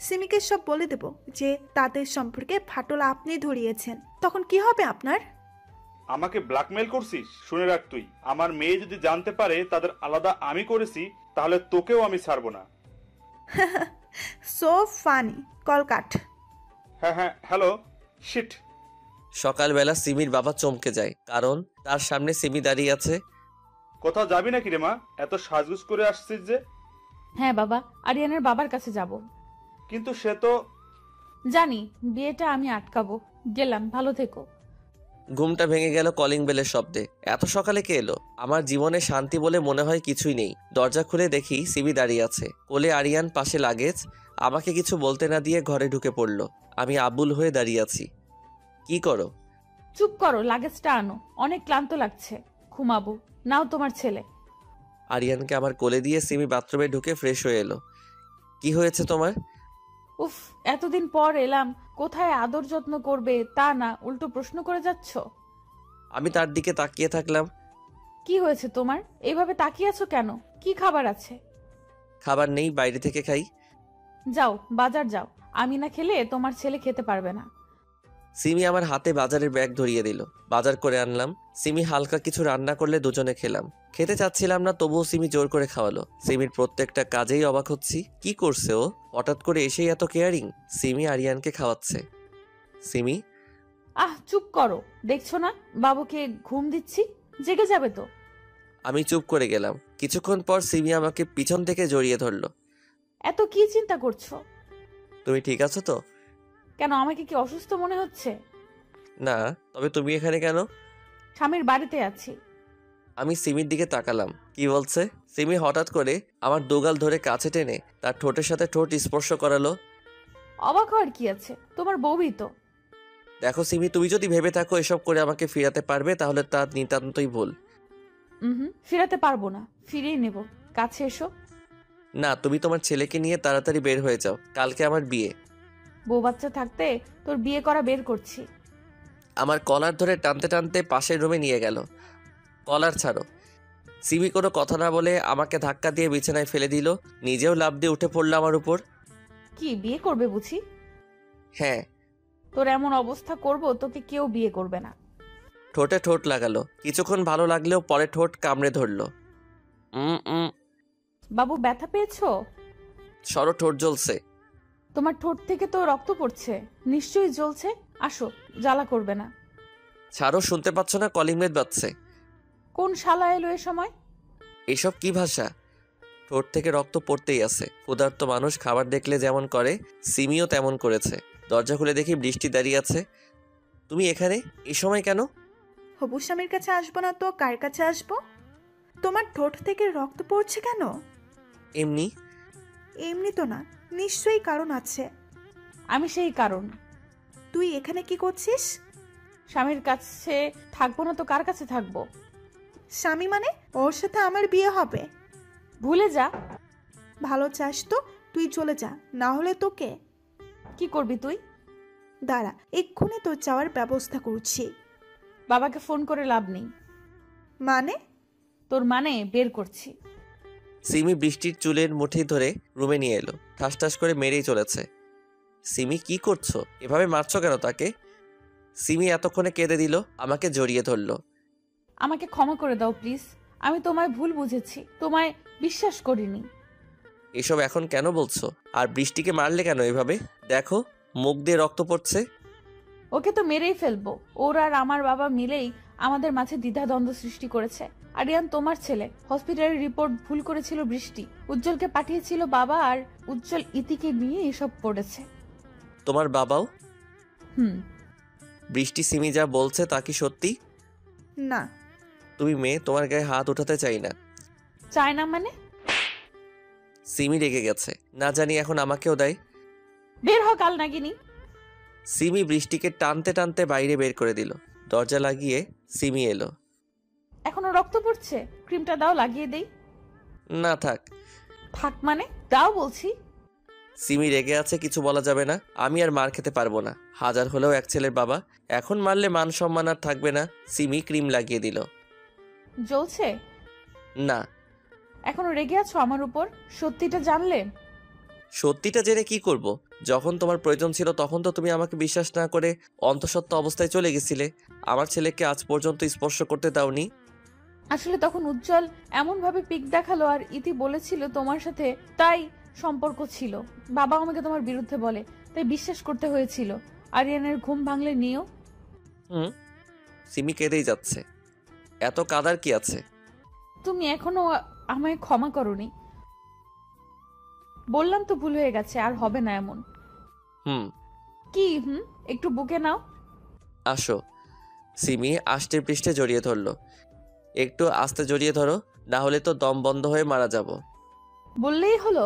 সিমিকে সব বলে দেব যে তাদের সম্পর্কে ফাটল আপনি ধরিয়েছেন, তখন কি হবে আপনার? আমাকে ব্ল্যাকমেল করছিস? শুনে রাখ, তুই আমার মেয়ে যদি জানতে পারে তাদের আলাদা আমি করেছি, তাহলে তোকেও আমি ছাড়বো না। So funny. কল কাট। হ্যাঁ, হ্যালো। শিট। সকালবেলা সিমির বাবা চমকে যায়, কারণ তার সামনে সিমি দাঁড়িয়ে আছে। কোথাও যাবি নাকি রে মা? এত সাজগুজ করে আসছিস যে? হ্যাঁ বাবা, আরিয়ানের বাবার কাছে যাব। কিন্তু সে তো। জানি, বিয়েটা আমি আটকাবো। গেলাম, ভালো থেকো। ঘুমটা ভেঙে গেল কলিং বেলের শব্দে। এত সকালে কে এলো? আমার জীবনে শান্তি বলে মনে হয় কিছুই নেই। দরজা খুলে দেখি সিমি দাঁড়িয়ে আছে, কোলে আরিয়ান, পাশে লাগেজ। আমাকে কিছু বলতে না দিয়ে ঘরে ঢুকে পড়লো। আমি আবুল হয়ে দাঁড়িয়ে আছি। কি করো? চুপ করো, লাগেজটা আনো, অনেক ক্লান্ত লাগছে, ঘুমাবো। নাও তোমার ছেলে। আরিয়ানকে আমার কোলে দিয়ে সিমি বাথরুমে ঢুকে ফ্রেশ হয়ে এলো। কি হয়েছে তোমার? উফ, এতদিন পর এলাম, কোথায় আদর যত্ন করবে তা না, উল্টো প্রশ্ন করে যাচ্ছ। আমি তার দিকে তাকিয়ে থাকলাম। কি হয়েছে তোমার? এইভাবে তাকিয়ে আছো কেন? কি খাবার আছে? খাবার নেই, বাইরে থেকে খাই। যাও, বাজার যাও, আমি না খেলে তোমার ছেলে খেতে পারবে না। সিমি আমার হাতে বাজারের ব্যাগ ধরিয়ে দিল। বাজার করে আনলাম। সিমি হালকা কিছু রান্না করলে দুজনে খেলাম। খেতে চাচ্ছিলাম না, তবুও সিমি জোর করে খাওয়ালো। সিমির প্রত্যেকটা কাজেই অবাক হচ্ছি। কি করছে ও? হঠাৎ করে এসেই এত কেয়ারিং। সিমি আরিয়ানকে খাওয়াচ্ছে। সিমি, চুপ করো, দেখছো না বাবুকে ঘুম দিচ্ছি, জেগে যাবে তো। আমি চুপ করে গেলাম। কিছুক্ষণ পর সিমি আমাকে পিছন থেকে জড়িয়ে ধরলো। এত কি চিন্তা করছো? তুমি ঠিক আছো তো? কেন, আমাকে কি অসুস্থ মনে হচ্ছে? না, তবে তুমি এখানে কেন? স্বামীর বাড়িতে আছি। আমি সিমির দিকে তাকালাম। কি বলছে? সিমি হঠাৎ করে আমার দোগাল ধরে কাছে টেনে তার ঠোঁটের সাথে ঠোঁট স্পর্শ করালো। অবাক হওয়ার কি আছে, তোমার বউই তো। দেখো সিমি, তুমি যদি ভেবে থাকো এসব করে আমাকে ফিরাতে পারবে, তাহলে তা নিতান্তই ভুল। ফিরাতে পারবো না, ফিরিয়ে নেব। কাছে এসো। না, তুমি তোমার ছেলেকে নিয়ে তাড়াতাড়ি বের হয়ে যাও, কালকে আমার বিয়ে। বউ বাচ্চা থাকতে তোর বিয়ে করা বের করছি। আমার কলার ধরে টানতে টানতে পাশের রুমে নিয়ে গেল। কলার ছাড়ো। সিমি কোনো কথা না বলে আমাকে ধাক্কা দিয়ে বিছানায় ফেলে দিল। নিজেও লাফ দিয়ে উঠে পড়লো আমার উপর। কি বিয়ে করবে বুঝি? হ্যাঁ। তোর এমন অবস্থা করব, তোকে কেউ বিয়ে করবে না। ঠোঁটে ঠোঁট লাগালো। কিছুক্ষণ ভালো লাগলেও পরে ঠোঁট কামড়ে ধরলো। বাবু, ব্যথা পেয়েছো? সরো, ঠোঁট জ্বলছে। তোমার ঠোঁট থেকে তো রক্ত পড়ছে, নিশ্চয়ই জ্বলছে। আসো, জ্বালা করবে না। ছাড়ো, শুনতে পাচ্ছ না কলিং বেল বাজছে? কোন শালা এলো এ সময়? এসব কি ভাষা? ঠোঁট থেকে রক্ত পড়তেই আছে। ক্ষুধার্ত মানুষ খাবার দেখলে যেমন করে, সিমিও তেমন করেছে। দরজা খুলে দেখি বৃষ্টি দাঁড়িয়ে আছে। তুমি এখানে এই সময় কেন? হবু স্বামীর কাছে আসবো না তো কার কাছে আসবো? তোমার ঠোঁট থেকে রক্ত পড়ছে কেন? এমনি। এমনি তো না, নিশ্চয়ই কারণ আছে। আমি সেই কারণ। তুই এখানে কি করছিস? স্বামীর কাছে থাকবো না তো কার কাছে থাকবো? স্বামী মানে? ওর সাথে আমার বিয়ে হবে। ভুলে যা। ভালো চাস তো তুই চলে যা, না হলে তোকে। কি করবি তুই? দাঁড়া, এক্ষুনি তোর যাওয়ার ব্যবস্থা করছি। বাবাকে ফোন করে লাভ নেই। মানে? তোর মানে বের করছি। সিমি বৃষ্টির চুলের মুঠি ধরে রুমে নিয়ে এলো। ঠাস ঠাস করে মেরেই চলেছে। সিমি, কি করছো? এভাবে মারছো কেন তাকে? সিমি এতক্ষণে কেঁদে দিল, আমাকে জড়িয়ে ধরলো। আমাকে ক্ষমা করে দাও প্লিজ, আমি তোমায় ভুল বুঝেছি, তোমায় বিশ্বাস করিনি। এসব এখন কেন বলছো? আর বৃষ্টিকে মারলে কেন এভাবে? দেখো, মুখ দিয়ে রক্ত পড়ছে। ওকে তো মেরেই ফেলবো। ওর আর আমার বাবা মিলেই আমাদের মাঝে দ্বিধাদ্বন্দ্ব সৃষ্টি করেছে। আরিয়ান তোমার ছেলে, হসপিটালের রিপোর্ট ভুল করেছিল বৃষ্টি, উজ্জ্বলকে পাঠিয়েছিল বাবা, আর উজ্জ্বল ইতিকে নিয়ে এসব পড়েছে। তোমার বাবাও? হুম। বৃষ্টি সিমি যা বলছে তা কি সত্যি? না। তুমি মেয়ে, তোমার গায়ে হাত উঠাতে চাই না। চায় না মানে? সিমি রেগে গেছে, না জানি এখন আমাকেও দেয়। বের হ কাল নাগিনী। সিমি বৃষ্টিকে টানতে টানতে বাইরে বের করে দিল। দরজা লাগিয়ে সিমি এলো। এখনো রক্ত পড়ছে, ক্রিমটা দাও লাগিয়ে দেই। না থাক। থাক মানে? দাও বলছি। সিমি রেগে আছে, কিছু বলা যাবে না। আমি আর মার খেতে পারবো না, হাজার হলেও এক ছেলের বাবা। এখন মারলে মান সম্মান আর থাকবে না। সিমি ক্রিম লাগিয়ে দিল। জ্বলছে? না। এখনো রেগে আছো আমার উপর? সত্যিটা জানলে? সত্যিটা জেনে কি করব? যখন তোমার প্রয়োজন ছিল তখন তো তুমি আমাকে বিশ্বাস না করে অন্তঃসত্ত্বা অবস্থায় চলে গেছিলে। আমার ছেলেকে আজ পর্যন্ত স্পর্শ করতে দাওনি। আসলে তখন উজ্জ্বল এমন ভাবে পিক দেখালো আর ইতি বলেছিল তোমার সাথে তাই সম্পর্ক ছিল। বাবা আমাকে তোমার বিরুদ্ধে বলে, তাই বিশ্বাস করতে হয়েছিল। আরিয়ানের ঘুম ভাঙলে নিও। সিমি কেঁদেই যাচ্ছে। এত কাদার কি আছে? তুমি এখনো আমায় ক্ষমা করোনি। বললাম তো ভুল হয়ে গেছে, আর হবে না এমন। কি একটু বুকে নাও। আসো। সিমি আষ্টে পৃষ্ঠে জড়িয়ে ধরলো। একটু আস্তে জড়িয়ে ধরো, না হলে তো দম বন্ধ হয়ে মারা যাব। বললেই হলো।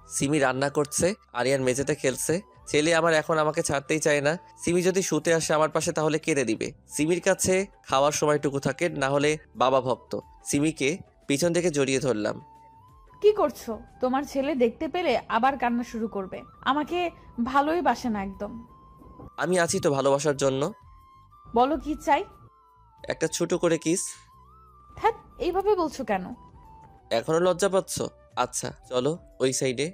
সিমি রান্না করছে, আরিয়ান মেঝেতে খেলছে। ছেলে আমার এখন আমাকে ছাড়তেই চায় না। সিমি যদি শুতে আসে আমার পাশে তাহলে কেঁদে দিবে। সিমির কাছে খাওয়ার সময়টুকু থাকে, না হলে বাবা ভক্ত। সিমিকে পিছন থেকে জড়িয়ে ধরলাম। কি করছো? তোমার ছেলে দেখতে পেলে আবার কান্না শুরু করবে। আমাকে ভালোই বাসে না একদম। আমি আছি তো ভালোবাসার জন্য। বলো কি চাই? একটা ছোট করে কিস। হ্যাঁ, এইভাবে বলছো কেন? এখনো লজ্জা পাচ্ছ? আচ্ছা চলো ওই সাইডে।